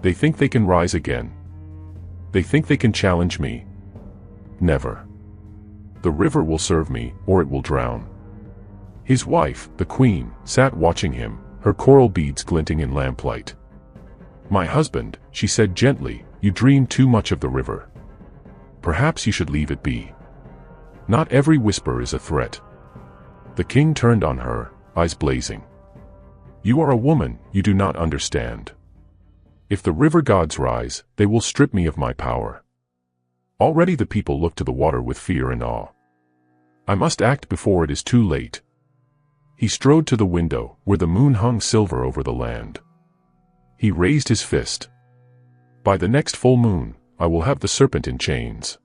"They think they can rise again. They think they can challenge me. Never. The river will serve me, or it will drown." His wife, the queen, sat watching him, her coral beads glinting in lamplight. "My husband," she said gently, "you dream too much of the river. Perhaps you should leave it be. Not every whisper is a threat." The king turned on her, eyes blazing. "You are a woman, you do not understand. If the river gods rise, they will strip me of my power." Already the people look to the water with fear and awe. "I must act before it is too late." He strode to the window, where the moon hung silver over the land. He raised his fist. "By the next full moon, I will have the serpent in chains.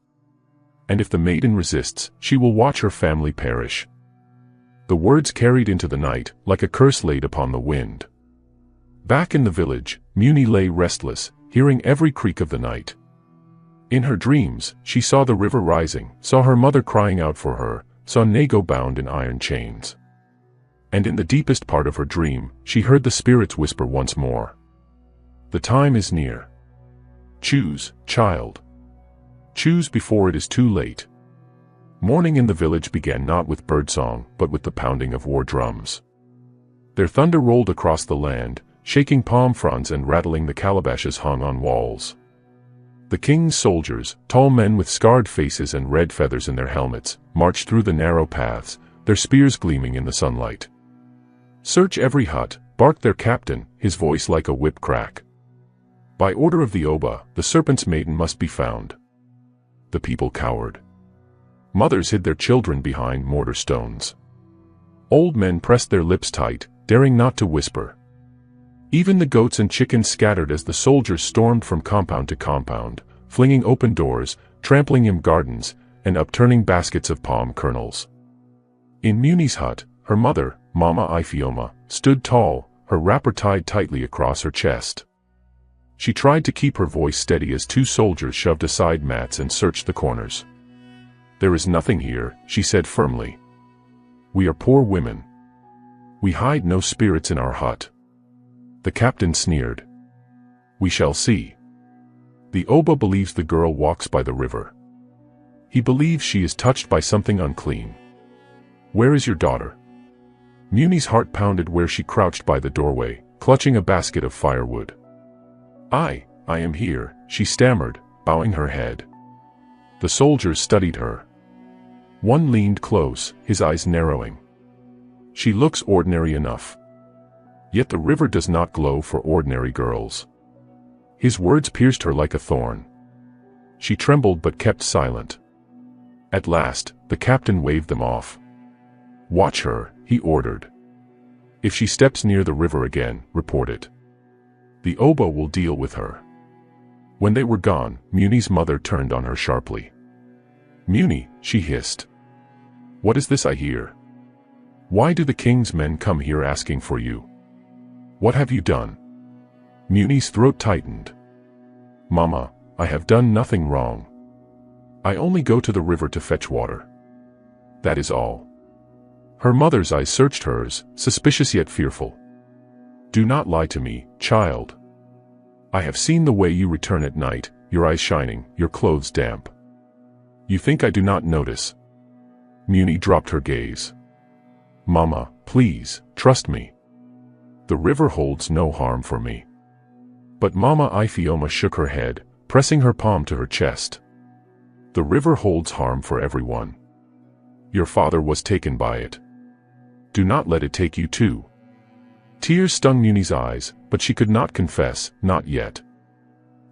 And if the maiden resists, she will watch her family perish." The words carried into the night, like a curse laid upon the wind. Back in the village, Muni lay restless, hearing every creak of the night. In her dreams, she saw the river rising, saw her mother crying out for her, saw Nago bound in iron chains. And in the deepest part of her dream, she heard the spirits whisper once more. The time is near. Choose, child. Choose before it is too late. Morning in the village began not with birdsong, but with the pounding of war drums. Their thunder rolled across the land, shaking palm fronds and rattling the calabashes hung on walls. The king's soldiers, tall men with scarred faces and red feathers in their helmets, marched through the narrow paths, their spears gleaming in the sunlight. Search every hut, barked their captain, his voice like a whip crack. By order of the Oba, the serpent's maiden must be found. The people cowered. Mothers hid their children behind mortar stones. Old men pressed their lips tight, daring not to whisper. Even the goats and chickens scattered as the soldiers stormed from compound to compound, flinging open doors, trampling in gardens, and upturning baskets of palm kernels. In Muni's hut, her mother, Mama Ifeoma, stood tall, her wrapper tied tightly across her chest. She tried to keep her voice steady as two soldiers shoved aside mats and searched the corners. There is nothing here, she said firmly. We are poor women. We hide no spirits in our hut. The captain sneered. We shall see. The Oba believes the girl walks by the river. He believes she is touched by something unclean. Where is your daughter? Muni's heart pounded where she crouched by the doorway, clutching a basket of firewood. I am here, she stammered, bowing her head. The soldiers studied her. One leaned close, his eyes narrowing. She looks ordinary enough. Yet the river does not glow for ordinary girls. His words pierced her like a thorn. She trembled but kept silent. At last, the captain waved them off. Watch her, he ordered. If she steps near the river again, report it. The Oba will deal with her. When they were gone, Muni's mother turned on her sharply. Muni, she hissed. What is this I hear? Why do the king's men come here asking for you? What have you done? Muni's throat tightened. Mama, I have done nothing wrong. I only go to the river to fetch water. That is all. Her mother's eyes searched hers, suspicious yet fearful. Do not lie to me, child. I have seen the way you return at night, your eyes shining, your clothes damp. You think I do not notice? Muni dropped her gaze. Mama, please, trust me. The river holds no harm for me. But Mama Ifeoma shook her head, pressing her palm to her chest. The river holds harm for everyone. Your father was taken by it. Do not let it take you too. Tears stung Muni's eyes, but she could not confess, not yet.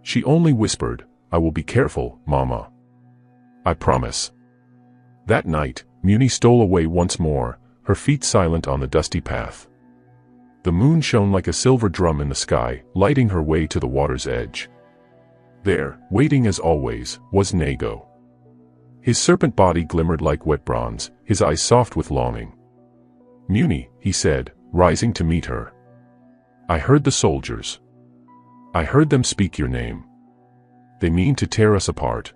She only whispered, I will be careful, Mama. I promise. That night, Muni stole away once more, her feet silent on the dusty path. The moon shone like a silver drum in the sky, lighting her way to the water's edge. There, waiting as always, was Nago. His serpent body glimmered like wet bronze, his eyes soft with longing. Muni, he said, rising to meet her. I heard the soldiers. I heard them speak your name. They mean to tear us apart.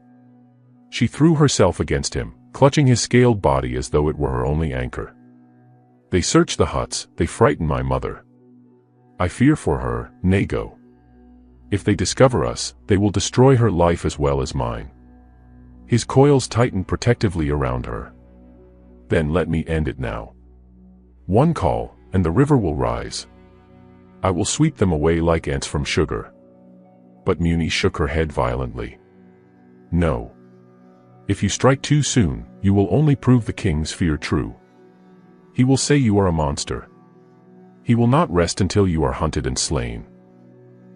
She threw herself against him, clutching his scaled body as though it were her only anchor. They search the huts, they frighten my mother. I fear for her, Nago. If they discover us, they will destroy her life as well as mine. His coils tightened protectively around her. Then let me end it now. One call, and the river will rise. I will sweep them away like ants from sugar. But Muni shook her head violently. No. If you strike too soon, you will only prove the king's fear true. He will say you are a monster. He will not rest until you are hunted and slain.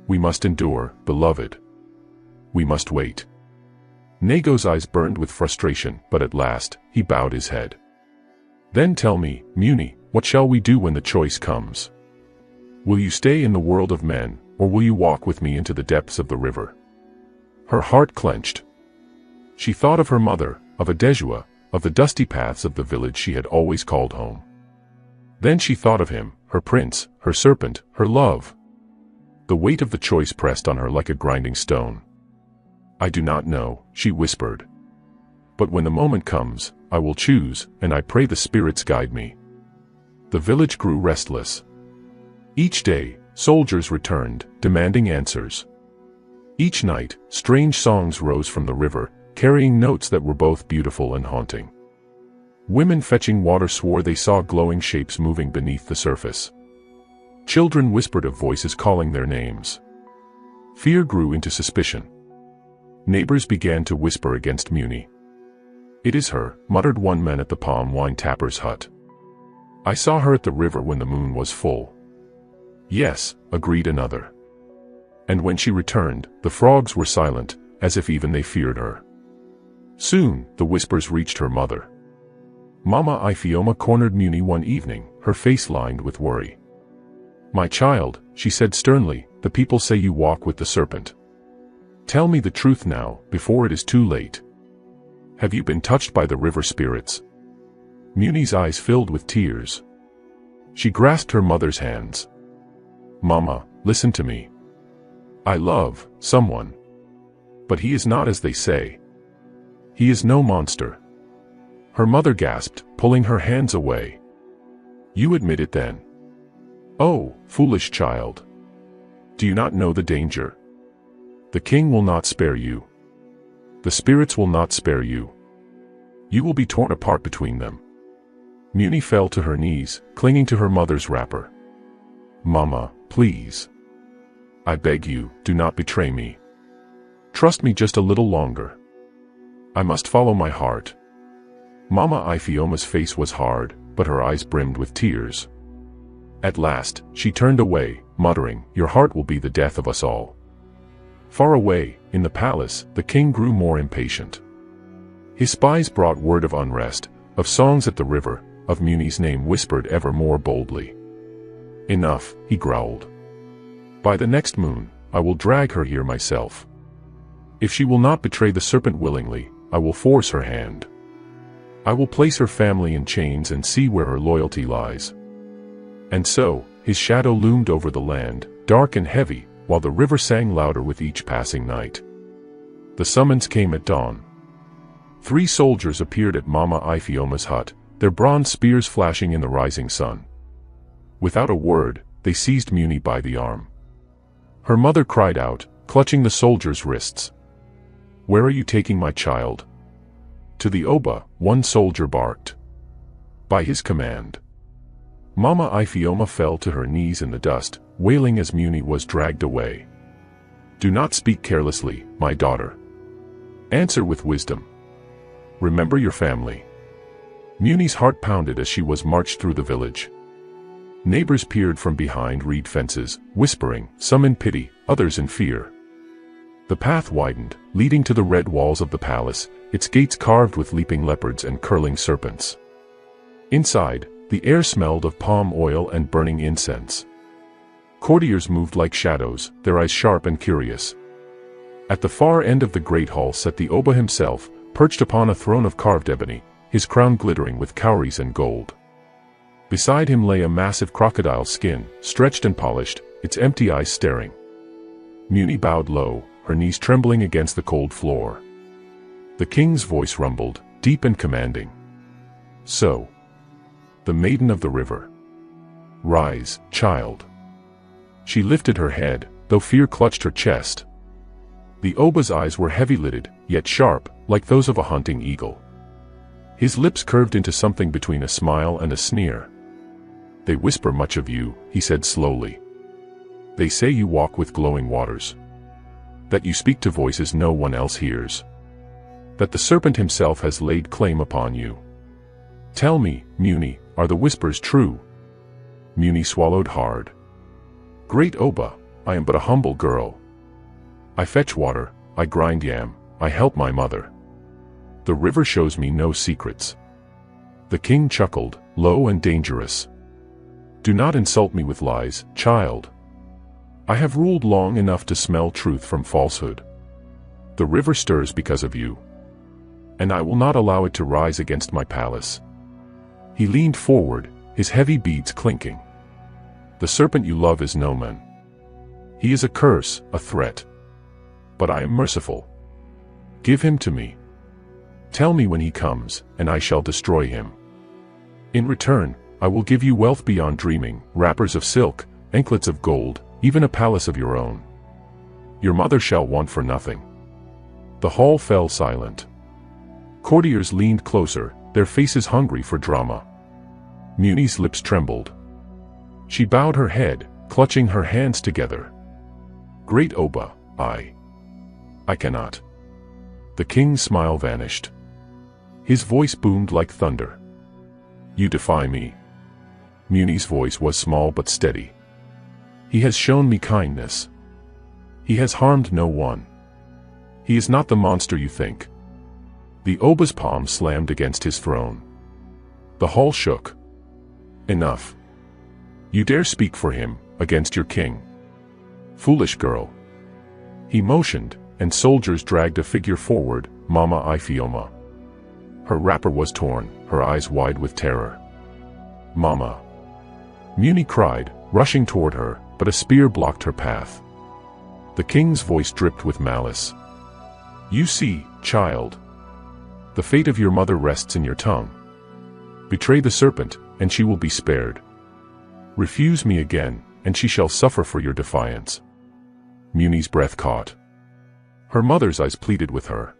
We must endure, beloved. We must wait. Nago's eyes burned with frustration, but at last, he bowed his head. Then tell me, Muni, what shall we do when the choice comes? Will you stay in the world of men, or will you walk with me into the depths of the river? Her heart clenched. She thought of her mother, of Adejua, of the dusty paths of the village she had always called home. Then she thought of him, her prince, her serpent, her love. The weight of the choice pressed on her like a grinding stone. I do not know, she whispered. But when the moment comes, I will choose, and I pray the spirits guide me. The village grew restless. Each day, soldiers returned, demanding answers. Each night, strange songs rose from the river, carrying notes that were both beautiful and haunting. Women fetching water swore they saw glowing shapes moving beneath the surface. Children whispered of voices calling their names. Fear grew into suspicion. Neighbors began to whisper against Muni. "It is her," muttered one man at the palm wine tapper's hut. "I saw her at the river when the moon was full." "Yes," agreed another. And when she returned, the frogs were silent, as if even they feared her. Soon, the whispers reached her mother. Mama Ifioma cornered Muni one evening, her face lined with worry. "My child," she said sternly, "the people say you walk with the serpent. Tell me the truth now, before it is too late. Have you been touched by the river spirits?" Muni's eyes filled with tears. She grasped her mother's hands. "Mama, listen to me. I love someone. But he is not as they say. He is no monster." Her mother gasped, pulling her hands away. "You admit it then? Oh, foolish child. Do you not know the danger? The king will not spare you. The spirits will not spare you. You will be torn apart between them." Muni fell to her knees, clinging to her mother's wrapper. "Mama, please. I beg you, do not betray me. Trust me just a little longer. I must follow my heart." Mama Ifioma's face was hard, but her eyes brimmed with tears. At last, she turned away, muttering, "Your heart will be the death of us all." Far away, in the palace, the king grew more impatient. His spies brought word of unrest, of songs at the river, of Muni's name whispered ever more boldly. "Enough," he growled. "By the next moon, I will drag her here myself. If she will not betray the serpent willingly, I will force her hand. I will place her family in chains and see where her loyalty lies." And so, his shadow loomed over the land, dark and heavy, while the river sang louder with each passing night. The summons came at dawn. 3 soldiers appeared at Mama Ifioma's hut, their bronze spears flashing in the rising sun. Without a word, they seized Muni by the arm. Her mother cried out, clutching the soldiers' wrists. "Where are you taking my child?" "To the Oba," one soldier barked. "By his command." Mama Ifioma fell to her knees in the dust, wailing as Muni was dragged away. "Do not speak carelessly, my daughter. Answer with wisdom. Remember your family." Muni's heart pounded as she was marched through the village. Neighbors peered from behind reed fences, whispering, some in pity, others in fear. The path widened, leading to the red walls of the palace, its gates carved with leaping leopards and curling serpents. Inside, the air smelled of palm oil and burning incense. Courtiers moved like shadows, their eyes sharp and curious. At the far end of the great hall sat the Oba himself, perched upon a throne of carved ebony, his crown glittering with cowries and gold. Beside him lay a massive crocodile skin, stretched and polished, its empty eyes staring. Muni bowed low, her knees trembling against the cold floor. The king's voice rumbled, deep and commanding. "So, the maiden of the river. Rise, child." She lifted her head, though fear clutched her chest. The Oba's eyes were heavy-lidded, yet sharp, like those of a hunting eagle. His lips curved into something between a smile and a sneer. "They whisper much of you," he said slowly. "They say you walk with glowing waters. That you speak to voices no one else hears. That the serpent himself has laid claim upon you. Tell me, Muni, are the whispers true?" Muni swallowed hard. "Great Oba, I am but a humble girl. I fetch water, I grind yam, I help my mother. The river shows me no secrets." The king chuckled, low and dangerous. "Do not insult me with lies, child. I have ruled long enough to smell truth from falsehood. The river stirs because of you. And I will not allow it to rise against my palace." He leaned forward, his heavy beads clinking. "The serpent you love is no man. He is a curse, a threat. But I am merciful. Give him to me. Tell me when he comes, and I shall destroy him. In return, I will give you wealth beyond dreaming, wrappers of silk, anklets of gold, even a palace of your own. Your mother shall want for nothing." The hall fell silent. Courtiers leaned closer, their faces hungry for drama. Muni's lips trembled. She bowed her head, clutching her hands together. "Great Oba, I cannot." The king's smile vanished. His voice boomed like thunder. "You defy me." Muni's voice was small but steady. "He has shown me kindness. He has harmed no one. He is not the monster you think." The Oba's palm slammed against his throne. The hall shook. "Enough. You dare speak for him, against your king? Foolish girl." He motioned, and soldiers dragged a figure forward, Mama Ifioma. Her wrapper was torn, her eyes wide with terror. "Mama!" Muni cried, rushing toward her, but a spear blocked her path. The king's voice dripped with malice. "You see, child. The fate of your mother rests in your tongue. Betray the serpent, and she will be spared. Refuse me again, and she shall suffer for your defiance." Muni's breath caught. Her mother's eyes pleaded with her.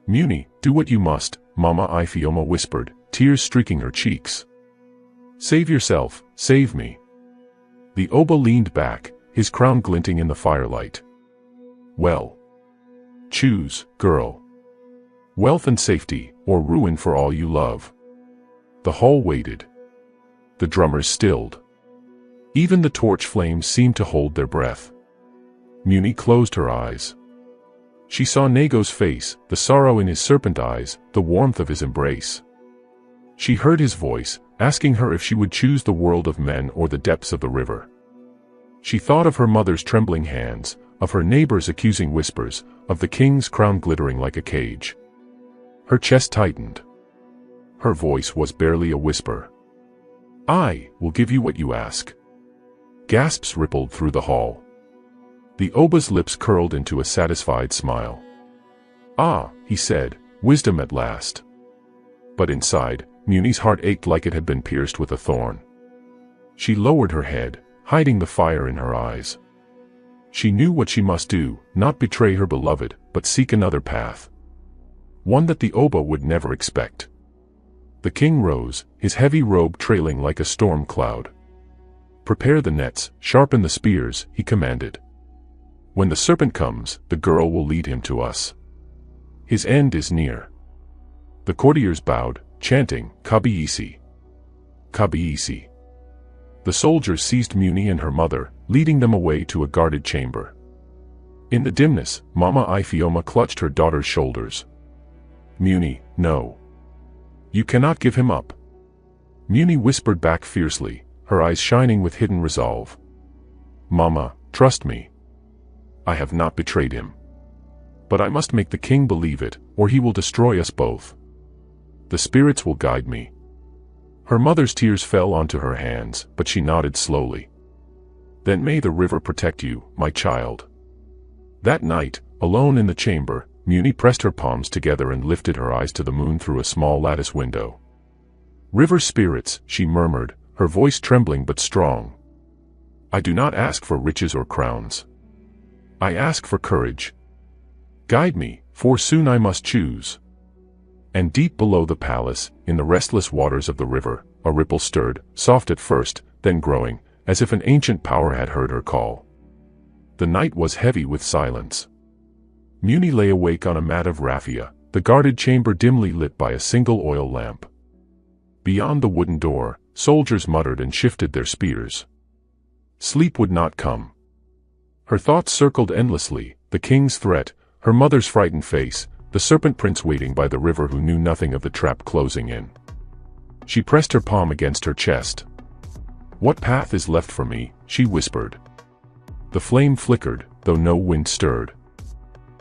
"Muni, do what you must," Mama Ifioma whispered, tears streaking her cheeks. "Save yourself, save me." The Oba leaned back, his crown glinting in the firelight. "Well. Choose, girl. Wealth and safety, or ruin for all you love." The hall waited. The drummers stilled. Even the torch flames seemed to hold their breath. Muni closed her eyes. She saw Nago's face, the sorrow in his serpent eyes, the warmth of his embrace. She heard his voice, asking her if she would choose the world of men or the depths of the river. She thought of her mother's trembling hands, of her neighbors' accusing whispers, of the king's crown glittering like a cage. Her chest tightened. Her voice was barely a whisper. "I will give you what you ask." Gasps rippled through the hall. The Oba's lips curled into a satisfied smile. "Ah," he said, "wisdom at last." But inside, Muni's heart ached like it had been pierced with a thorn. She lowered her head, hiding the fire in her eyes. She knew what she must do, not betray her beloved, but seek another path. One that the Oba would never expect. The king rose, his heavy robe trailing like a storm cloud. "Prepare the nets, sharpen the spears," he commanded. "When the serpent comes, the girl will lead him to us. His end is near." The courtiers bowed, chanting, "Kabiisi! Kabiisi!" The soldiers seized Muni and her mother, leading them away to a guarded chamber. In the dimness, Mama Ifioma clutched her daughter's shoulders. "Muni, no. You cannot give him up." Muni whispered back fiercely, her eyes shining with hidden resolve. "Mama, trust me. I have not betrayed him. But I must make the king believe it, or he will destroy us both. The spirits will guide me." Her mother's tears fell onto her hands, but she nodded slowly. "Then may the river protect you, my child." That night, alone in the chamber, Muni pressed her palms together and lifted her eyes to the moon through a small lattice window. "River spirits," she murmured, her voice trembling but strong. "I do not ask for riches or crowns. I ask for courage. Guide me, for soon I must choose." And deep below the palace, in the restless waters of the river, a ripple stirred, soft at first, then growing, as if an ancient power had heard her call. The night was heavy with silence. Muni lay awake on a mat of raffia, the guarded chamber dimly lit by a single oil lamp. Beyond the wooden door, soldiers muttered and shifted their spears. Sleep would not come. Her thoughts circled endlessly, the king's threat, her mother's frightened face, the serpent prince waiting by the river who knew nothing of the trap closing in. She pressed her palm against her chest. "What path is left for me?" she whispered. The flame flickered, though no wind stirred.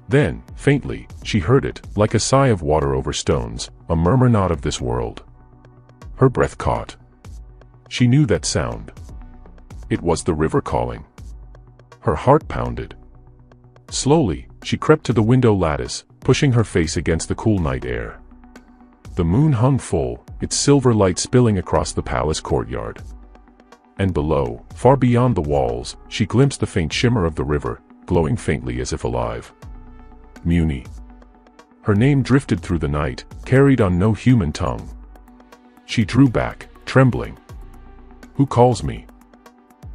Then, faintly, she heard it, like a sigh of water over stones, a murmur not of this world. Her breath caught. She knew that sound. It was the river calling. Her heart pounded. Slowly, she crept to the window lattice, pushing her face against the cool night air. The moon hung full, its silver light spilling across the palace courtyard. And below, far beyond the walls, she glimpsed the faint shimmer of the river, glowing faintly as if alive. Muni. Her name drifted through the night, carried on no human tongue. She drew back, trembling. "Who calls me?"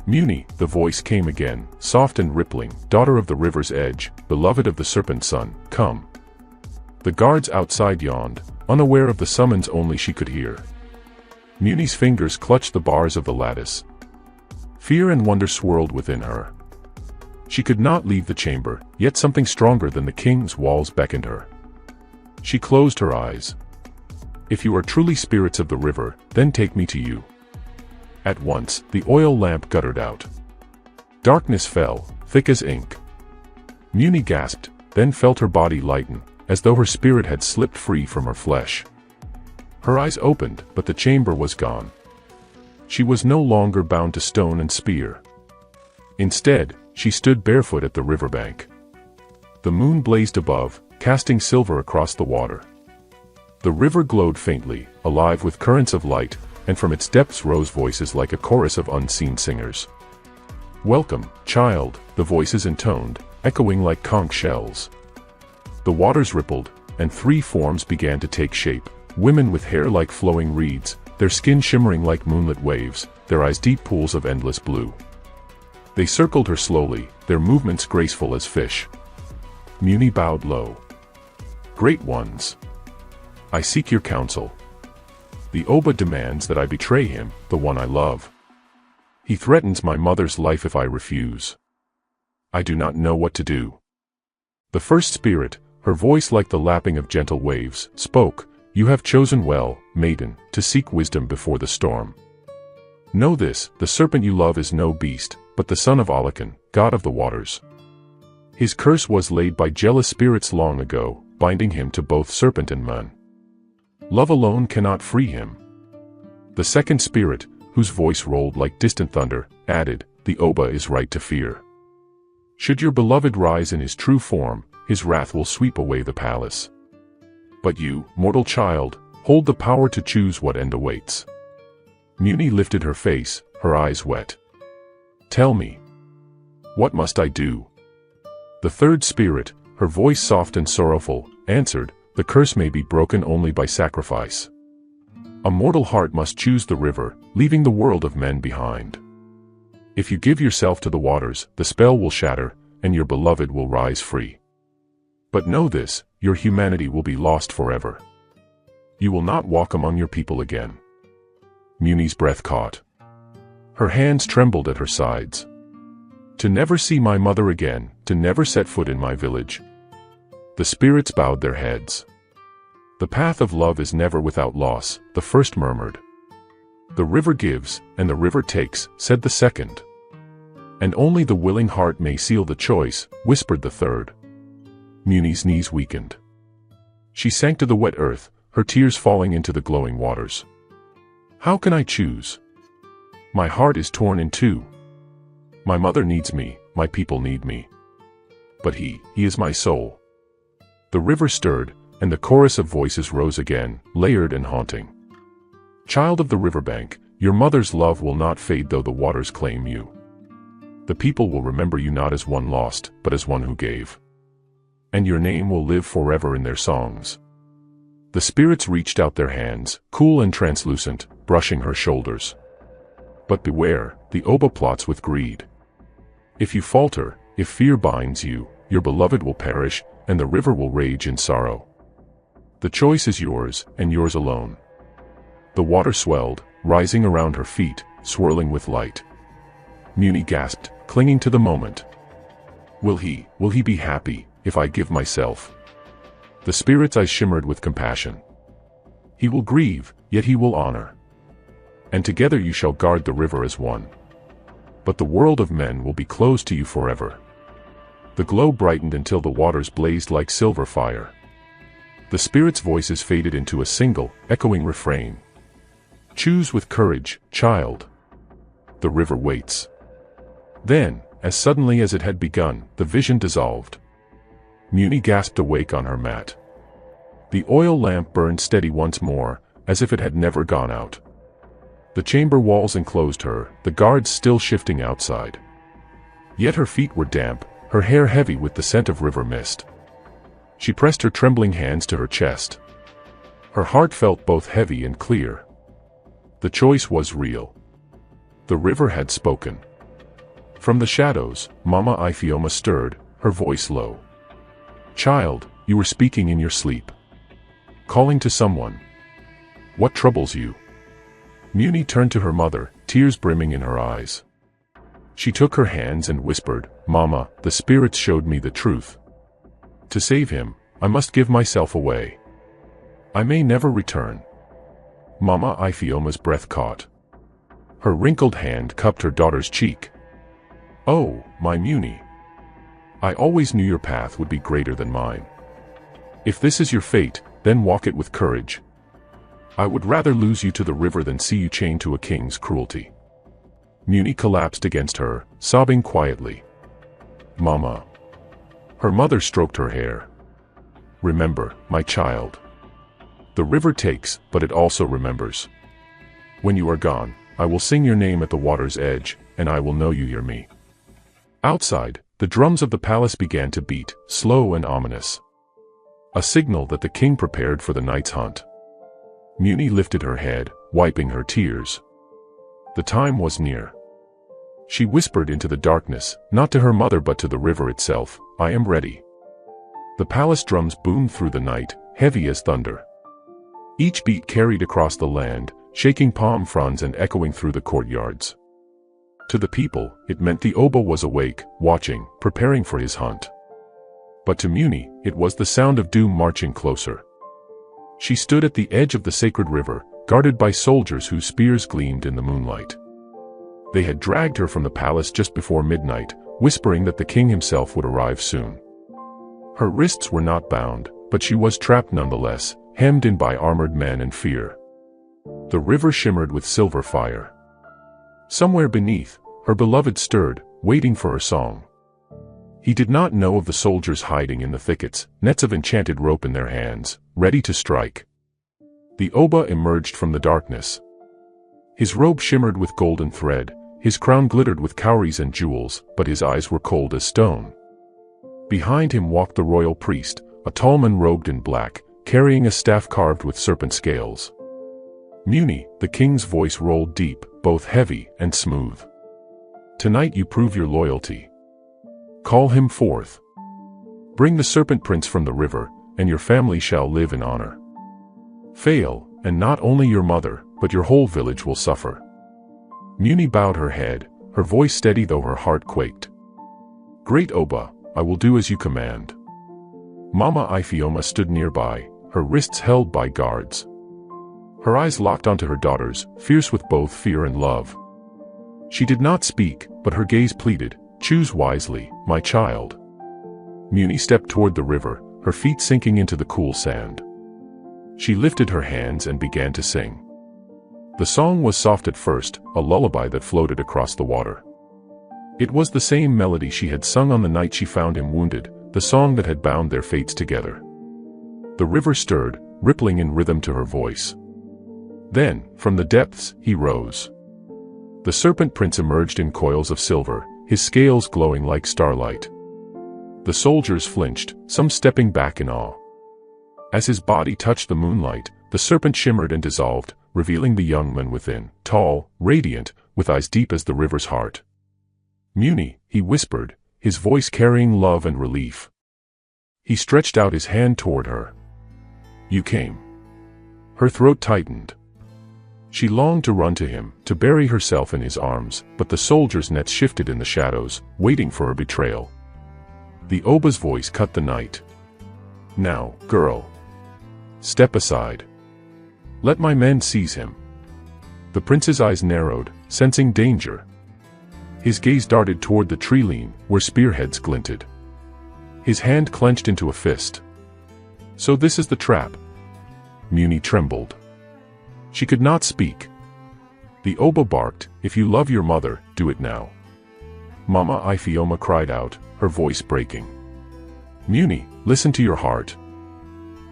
"Muni," the voice came again, soft and rippling, "daughter of the river's edge, beloved of the Serpent son, come." The guards outside yawned, unaware of the summons only she could hear. Muni's fingers clutched the bars of the lattice. Fear and wonder swirled within her. She could not leave the chamber, yet something stronger than the king's walls beckoned her. She closed her eyes. "If you are truly spirits of the river, then take me to you." At once, the oil lamp guttered out. Darkness fell, thick as ink. Muni gasped, then felt her body lighten, as though her spirit had slipped free from her flesh. Her eyes opened, but the chamber was gone. She was no longer bound to stone and spear. Instead, she stood barefoot at the riverbank. The moon blazed above, casting silver across the water. The river glowed faintly, alive with currents of light, and from its depths rose voices like a chorus of unseen singers. "Welcome, child," the voices intoned, echoing like conch shells. The waters rippled, and 3 forms began to take shape, women with hair like flowing reeds, their skin shimmering like moonlit waves, their eyes deep pools of endless blue. They circled her slowly, their movements graceful as fish. Muni bowed low. "Great ones, I seek your counsel. The Oba demands that I betray him, the one I love. He threatens my mother's life if I refuse. I do not know what to do." The first spirit, her voice like the lapping of gentle waves, spoke, "You have chosen well, maiden, to seek wisdom before the storm. Know this, the serpent you love is no beast, but the son of Alakan, god of the waters. His curse was laid by jealous spirits long ago, binding him to both serpent and man. Love alone cannot free him." The second spirit, whose voice rolled like distant thunder, added, "The Oba is right to fear. Should your beloved rise in his true form, his wrath will sweep away the palace. But you, mortal child, hold the power to choose what end awaits." Muni lifted her face, her eyes wet. "Tell me. What must I do?" The third spirit, her voice soft and sorrowful, answered, "The curse may be broken only by sacrifice. A mortal heart must choose the river, leaving the world of men behind. If you give yourself to the waters, the spell will shatter, and your beloved will rise free. But know this, your humanity will be lost forever. You will not walk among your people again." Muni's breath caught. Her hands trembled at her sides. "To never see my mother again, to never set foot in my village." The spirits bowed their heads. "The path of love is never without loss," the first murmured. "The river gives, and the river takes," said the second. "And only the willing heart may seal the choice," whispered the third. Muni's knees weakened. She sank to the wet earth, her tears falling into the glowing waters. "How can I choose? My heart is torn in two. My mother needs me, my people need me. But he is my soul." The river stirred, and the chorus of voices rose again, layered and haunting. "Child of the riverbank, your mother's love will not fade though the waters claim you. The people will remember you not as one lost, but as one who gave. And your name will live forever in their songs." The spirits reached out their hands, cool and translucent, brushing her shoulders. "But beware, the Oba plots with greed. If you falter, if fear binds you, your beloved will perish, and the river will rage in sorrow. The choice is yours, and yours alone." The water swelled, rising around her feet, swirling with light. Muni gasped, clinging to the moment. Will he be happy, if I give myself?" The spirit's eyes shimmered with compassion. "He will grieve, yet he will honor. And together you shall guard the river as one. But the world of men will be closed to you forever." The glow brightened until the waters blazed like silver fire. The spirits' voices faded into a single, echoing refrain. "Choose with courage, child. The river waits." Then, As suddenly as it had begun, the vision dissolved. Muni gasped awake on her mat. The oil lamp burned steady once more, as if it had never gone out. The chamber walls enclosed her, the guards still shifting outside. Yet her feet were damp, her hair heavy with the scent of river mist. She pressed her trembling hands to her chest. Her heart felt both heavy and clear. The choice was real. The river had spoken. From the shadows, Mama Ifeoma stirred, her voice low. "Child, you were speaking in your sleep. Calling to someone. What troubles you?" Muni turned to her mother, tears brimming in her eyes. She took her hands and whispered, "Mama, the spirits showed me the truth. To save him, I must give myself away. I may never return." Mama Ifeoma's breath caught. Her wrinkled hand cupped her daughter's cheek. "Oh, my Muni. I always knew your path would be greater than mine. If this is your fate, then walk it with courage. I would rather lose you to the river than see you chained to a king's cruelty." Muni collapsed against her, sobbing quietly. "Mama." Her mother stroked her hair. "Remember, my child. The river takes, but it also remembers. When you are gone, I will sing your name at the water's edge, and I will know you hear me." Outside, the drums of the palace began to beat, slow and ominous. A signal that the king prepared for the night's hunt. Muni lifted her head, wiping her tears. The time was near. She whispered into the darkness, not to her mother but to the river itself, "I am ready." The palace drums boomed through the night, heavy as thunder. Each beat carried across the land, shaking palm fronds and echoing through the courtyards. To the people, it meant the Oba was awake, watching, preparing for his hunt. But to Muni, it was the sound of doom marching closer. She stood at the edge of the sacred river, guarded by soldiers whose spears gleamed in the moonlight. They had dragged her from the palace just before midnight, whispering that the king himself would arrive soon. Her wrists were not bound, but she was trapped nonetheless, hemmed in by armored men and fear. The river shimmered with silver fire. Somewhere beneath, her beloved stirred, waiting for her song. He did not know of the soldiers hiding in the thickets, nets of enchanted rope in their hands, ready to strike. The Oba emerged from the darkness. His robe shimmered with golden thread, his crown glittered with cowries and jewels, but his eyes were cold as stone. Behind him walked the royal priest, a tall man robed in black, carrying a staff carved with serpent scales. "Muni," the king's voice rolled deep, both heavy and smooth. "Tonight you prove your loyalty. Call him forth. Bring the serpent prince from the river, and your family shall live in honor. Fail, and not only your mother, but your whole village will suffer." Muni bowed her head, her voice steady though her heart quaked. "Great Oba, I will do as you command." Mama Ifeoma stood nearby, her wrists held by guards. Her eyes locked onto her daughter's, fierce with both fear and love. She did not speak, but her gaze pleaded, "Choose wisely, my child." Muni stepped toward the river, her feet sinking into the cool sand. She lifted her hands and began to sing. The song was soft at first, a lullaby that floated across the water. It was the same melody she had sung on the night she found him wounded, the song that had bound their fates together. The river stirred, rippling in rhythm to her voice. Then, from the depths, he rose. The serpent prince emerged in coils of silver, his scales glowing like starlight. The soldiers flinched, some stepping back in awe. As his body touched the moonlight, the serpent shimmered and dissolved, revealing the young man within, tall, radiant, with eyes deep as the river's heart. "Muni," he whispered, his voice carrying love and relief. He stretched out his hand toward her. "You came." Her throat tightened. She longed to run to him, to bury herself in his arms, but the soldiers' nets shifted in the shadows, waiting for her betrayal. The Oba's voice cut the night. "Now, girl. Step aside. Let my men seize him." The prince's eyes narrowed, sensing danger. His gaze darted toward the tree line, where spearheads glinted. His hand clenched into a fist. "So this is the trap." Muni trembled. She could not speak. The Oba barked, "If you love your mother, do it now. Mama Iphioma cried out, her voice breaking. Muni, listen to your heart.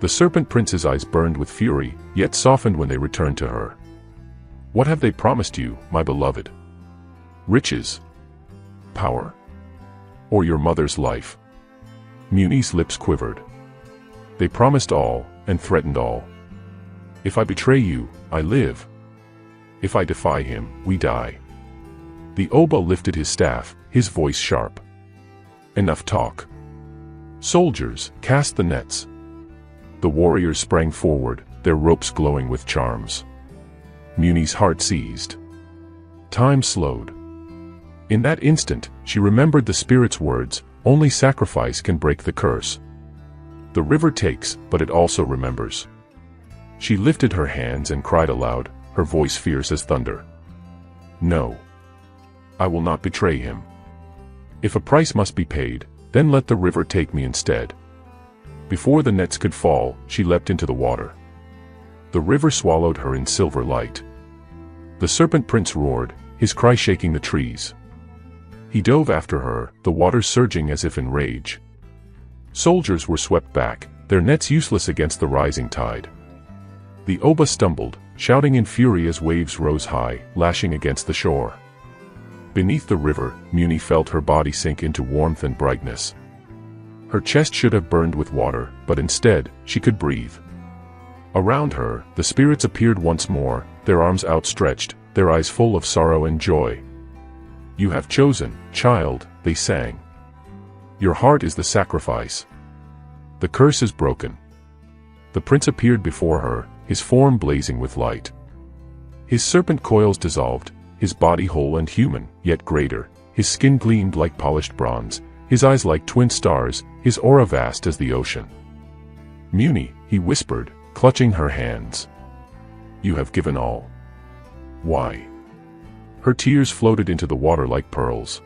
The serpent prince's eyes burned with fury, yet softened when they returned to her. What have they promised you, my beloved? Riches? Power? Or your mother's life? Muni's lips quivered. They promised all, and threatened all. If I betray you, I live. If I defy him, we die. The Oba lifted his staff, his voice sharp. Enough talk. Soldiers, cast the nets. The warriors sprang forward, their ropes glowing with charms. Muni's heart seized. Time slowed. In that instant, she remembered the spirit's words, only sacrifice can break the curse. The river takes, but it also remembers. She lifted her hands and cried aloud, her voice fierce as thunder. No. I will not betray him. If a price must be paid, then let the river take me instead. Before the nets could fall, she leapt into the water. The river swallowed her in silver light. The serpent prince roared, his cry shaking the trees. He dove after her, the waters surging as if in rage. Soldiers were swept back, their nets useless against the rising tide. The Oba stumbled, shouting in fury as waves rose high, lashing against the shore. Beneath the river, Muni felt her body sink into warmth and brightness. Her chest should have burned with water, but instead, she could breathe. Around her, the spirits appeared once more, their arms outstretched, their eyes full of sorrow and joy. You have chosen, child, they sang. Your heart is the sacrifice. The curse is broken. The prince appeared before her, his form blazing with light. His serpent coils dissolved, his body whole and human, yet greater, his skin gleamed like polished bronze, his eyes like twin stars, his aura vast as the ocean. Muni, he whispered, clutching her hands. You have given all. Why? Her tears floated into the water like pearls.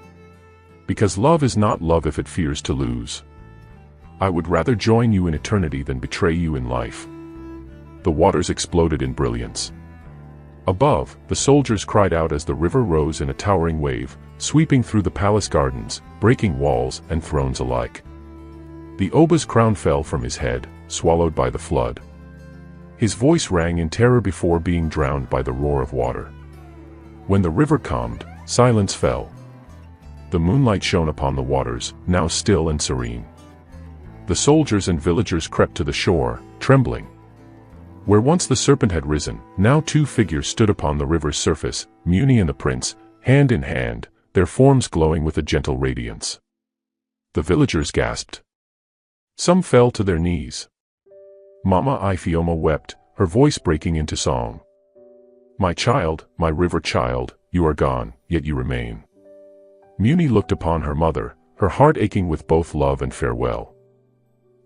Because love is not love if it fears to lose. I would rather join you in eternity than betray you in life. The waters exploded in brilliance. Above, the soldiers cried out as the river rose in a towering wave, sweeping through the palace gardens, breaking walls and thrones alike. The Oba's crown fell from his head, swallowed by the flood. His voice rang in terror before being drowned by the roar of water. When the river calmed, silence fell. The moonlight shone upon the waters, now still and serene. The soldiers and villagers crept to the shore, trembling. Where once the serpent had risen, now two figures stood upon the river's surface, Muni and the prince, hand in hand, their forms glowing with a gentle radiance. The villagers gasped. Some fell to their knees. Mama Iphioma wept, her voice breaking into song. My child, my river child, you are gone, yet you remain. Muni looked upon her mother, her heart aching with both love and farewell.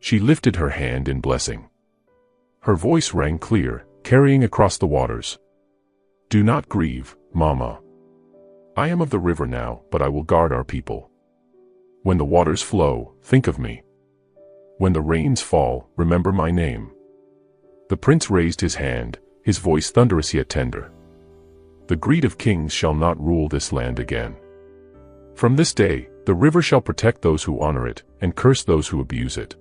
She lifted her hand in blessing. Her voice rang clear, carrying across the waters. Do not grieve, Mama. I am of the river now, but I will guard our people. When the waters flow, think of me. When the rains fall, remember my name. The prince raised his hand, his voice thunderous yet tender. The greed of kings shall not rule this land again. From this day, the river shall protect those who honor it, and curse those who abuse it.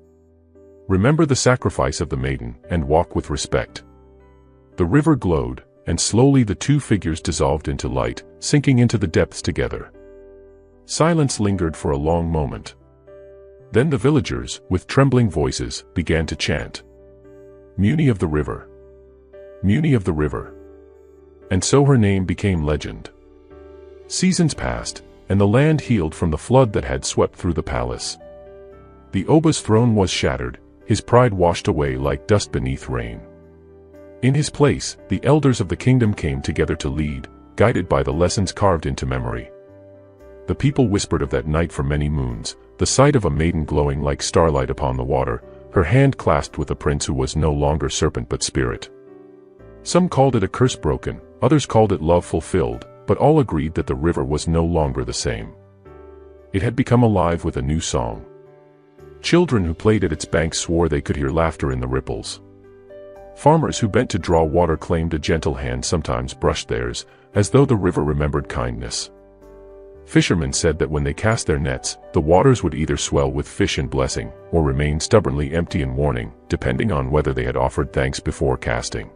Remember the sacrifice of the maiden, and walk with respect. The river glowed, and slowly the two figures dissolved into light, sinking into the depths together. Silence lingered for a long moment. Then the villagers, with trembling voices, began to chant. Muni of the river. Muni of the river. And so her name became legend. Seasons passed, and the land healed from the flood that had swept through the palace. The Oba's throne was shattered, his pride washed away like dust beneath rain. In his place, the elders of the kingdom came together to lead, guided by the lessons carved into memory. The people whispered of that night for many moons, the sight of a maiden glowing like starlight upon the water, her hand clasped with a prince who was no longer serpent but spirit. Some called it a curse broken, others called it love fulfilled, but all agreed that the river was no longer the same. It had become alive with a new song. Children who played at its banks swore they could hear laughter in the ripples. Farmers who bent to draw water claimed a gentle hand sometimes brushed theirs, as though the river remembered kindness. Fishermen said that when they cast their nets, the waters would either swell with fish and blessing, or remain stubbornly empty in warning, depending on whether they had offered thanks before casting.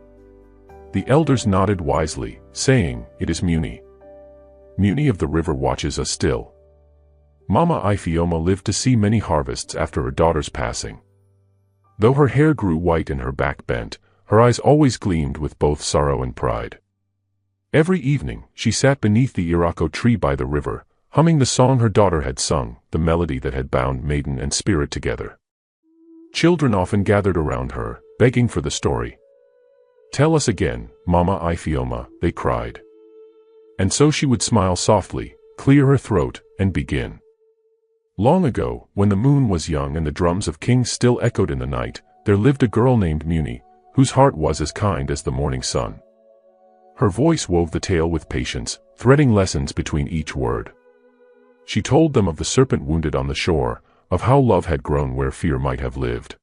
The elders nodded wisely, saying, "It is Muni. Muni of the river watches us still." Mama Ifeoma lived to see many harvests after her daughter's passing. Though her hair grew white and her back bent, her eyes always gleamed with both sorrow and pride. Every evening, she sat beneath the irako tree by the river, humming the song her daughter had sung, the melody that had bound maiden and spirit together. Children often gathered around her, begging for the story. "Tell us again, Mama Ifeoma," they cried. And so she would smile softly, clear her throat, and begin. Long ago, when the moon was young and the drums of kings still echoed in the night, there lived a girl named Muni, whose heart was as kind as the morning sun. Her voice wove the tale with patience, threading lessons between each word. She told them of the serpent wounded on the shore, of how love had grown where fear might have lived.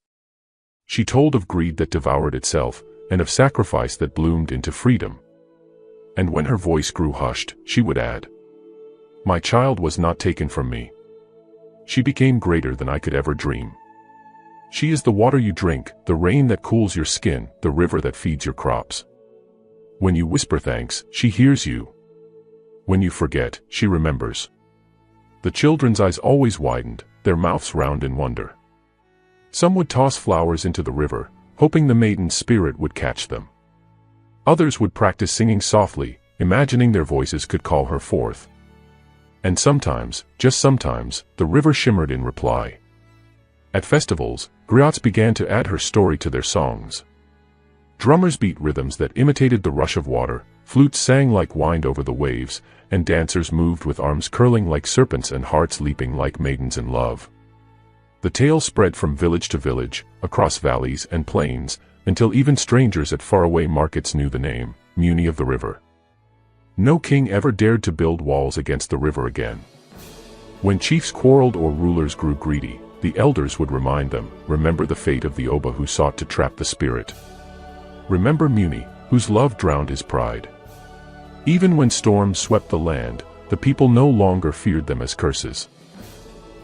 She told of greed that devoured itself, and of sacrifice that bloomed into freedom. And when her voice grew hushed, she would add, "My child was not taken from me. She became greater than I could ever dream. She is the water you drink, the rain that cools your skin, the river that feeds your crops. When you whisper thanks, she hears you. When you forget, she remembers." The children's eyes always widened, their mouths round in wonder. Some would toss flowers into the river, hoping the maiden's spirit would catch them. Others would practice singing softly, imagining their voices could call her forth. And sometimes, just sometimes, the river shimmered in reply. At festivals, griots began to add her story to their songs. Drummers beat rhythms that imitated the rush of water, flutes sang like wind over the waves, and dancers moved with arms curling like serpents and hearts leaping like maidens in love. The tale spread from village to village, across valleys and plains, until even strangers at faraway markets knew the name, Muni of the river. No king ever dared to build walls against the river again. When chiefs quarreled or rulers grew greedy, the elders would remind them, "Remember the fate of the Oba who sought to trap the spirit. Remember Muni, whose love drowned his pride." Even when storms swept the land, the people no longer feared them as curses.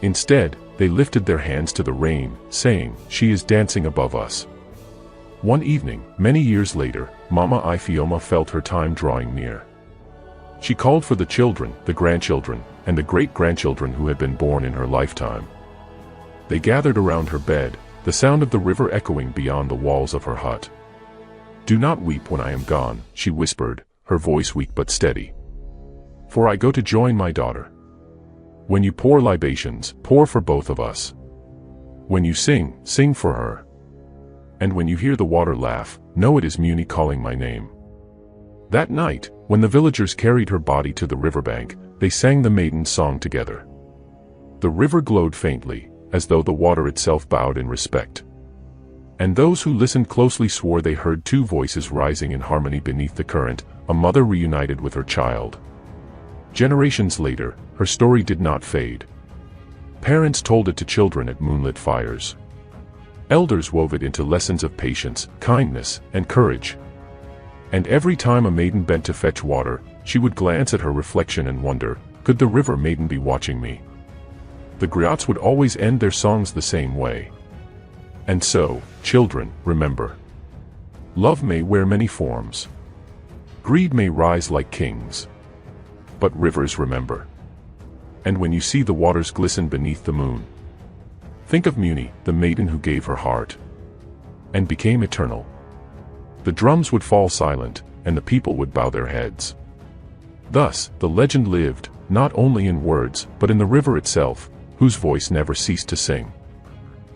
Instead, they lifted their hands to the rain, saying, "She is dancing above us." One evening, many years later, Mama Ifeoma felt her time drawing near. She called for the children, the grandchildren, and the great-grandchildren who had been born in her lifetime. They gathered around her bed, the sound of the river echoing beyond the walls of her hut. "Do not weep when I am gone," she whispered, her voice weak but steady. "For I go to join my daughter. When you pour libations, pour for both of us. When you sing, sing for her. And when you hear the water laugh, know it is Muni calling my name." That night, when the villagers carried her body to the riverbank, they sang the maiden's song together. The river glowed faintly, as though the water itself bowed in respect. And those who listened closely swore they heard two voices rising in harmony beneath the current, a mother reunited with her child. Generations later, her story did not fade. Parents told it to children at moonlit fires. Elders wove it into lessons of patience, kindness, and courage. And every time a maiden bent to fetch water, she would glance at her reflection and wonder, "Could the river maiden be watching me?" The griots would always end their songs the same way. And so, children, remember. Love may wear many forms. Greed may rise like kings. But rivers remember. And when you see the waters glisten beneath the moon, think of Muni, the maiden who gave her heart and became eternal. The drums would fall silent, and the people would bow their heads. Thus, the legend lived, not only in words, but in the river itself, whose voice never ceased to sing.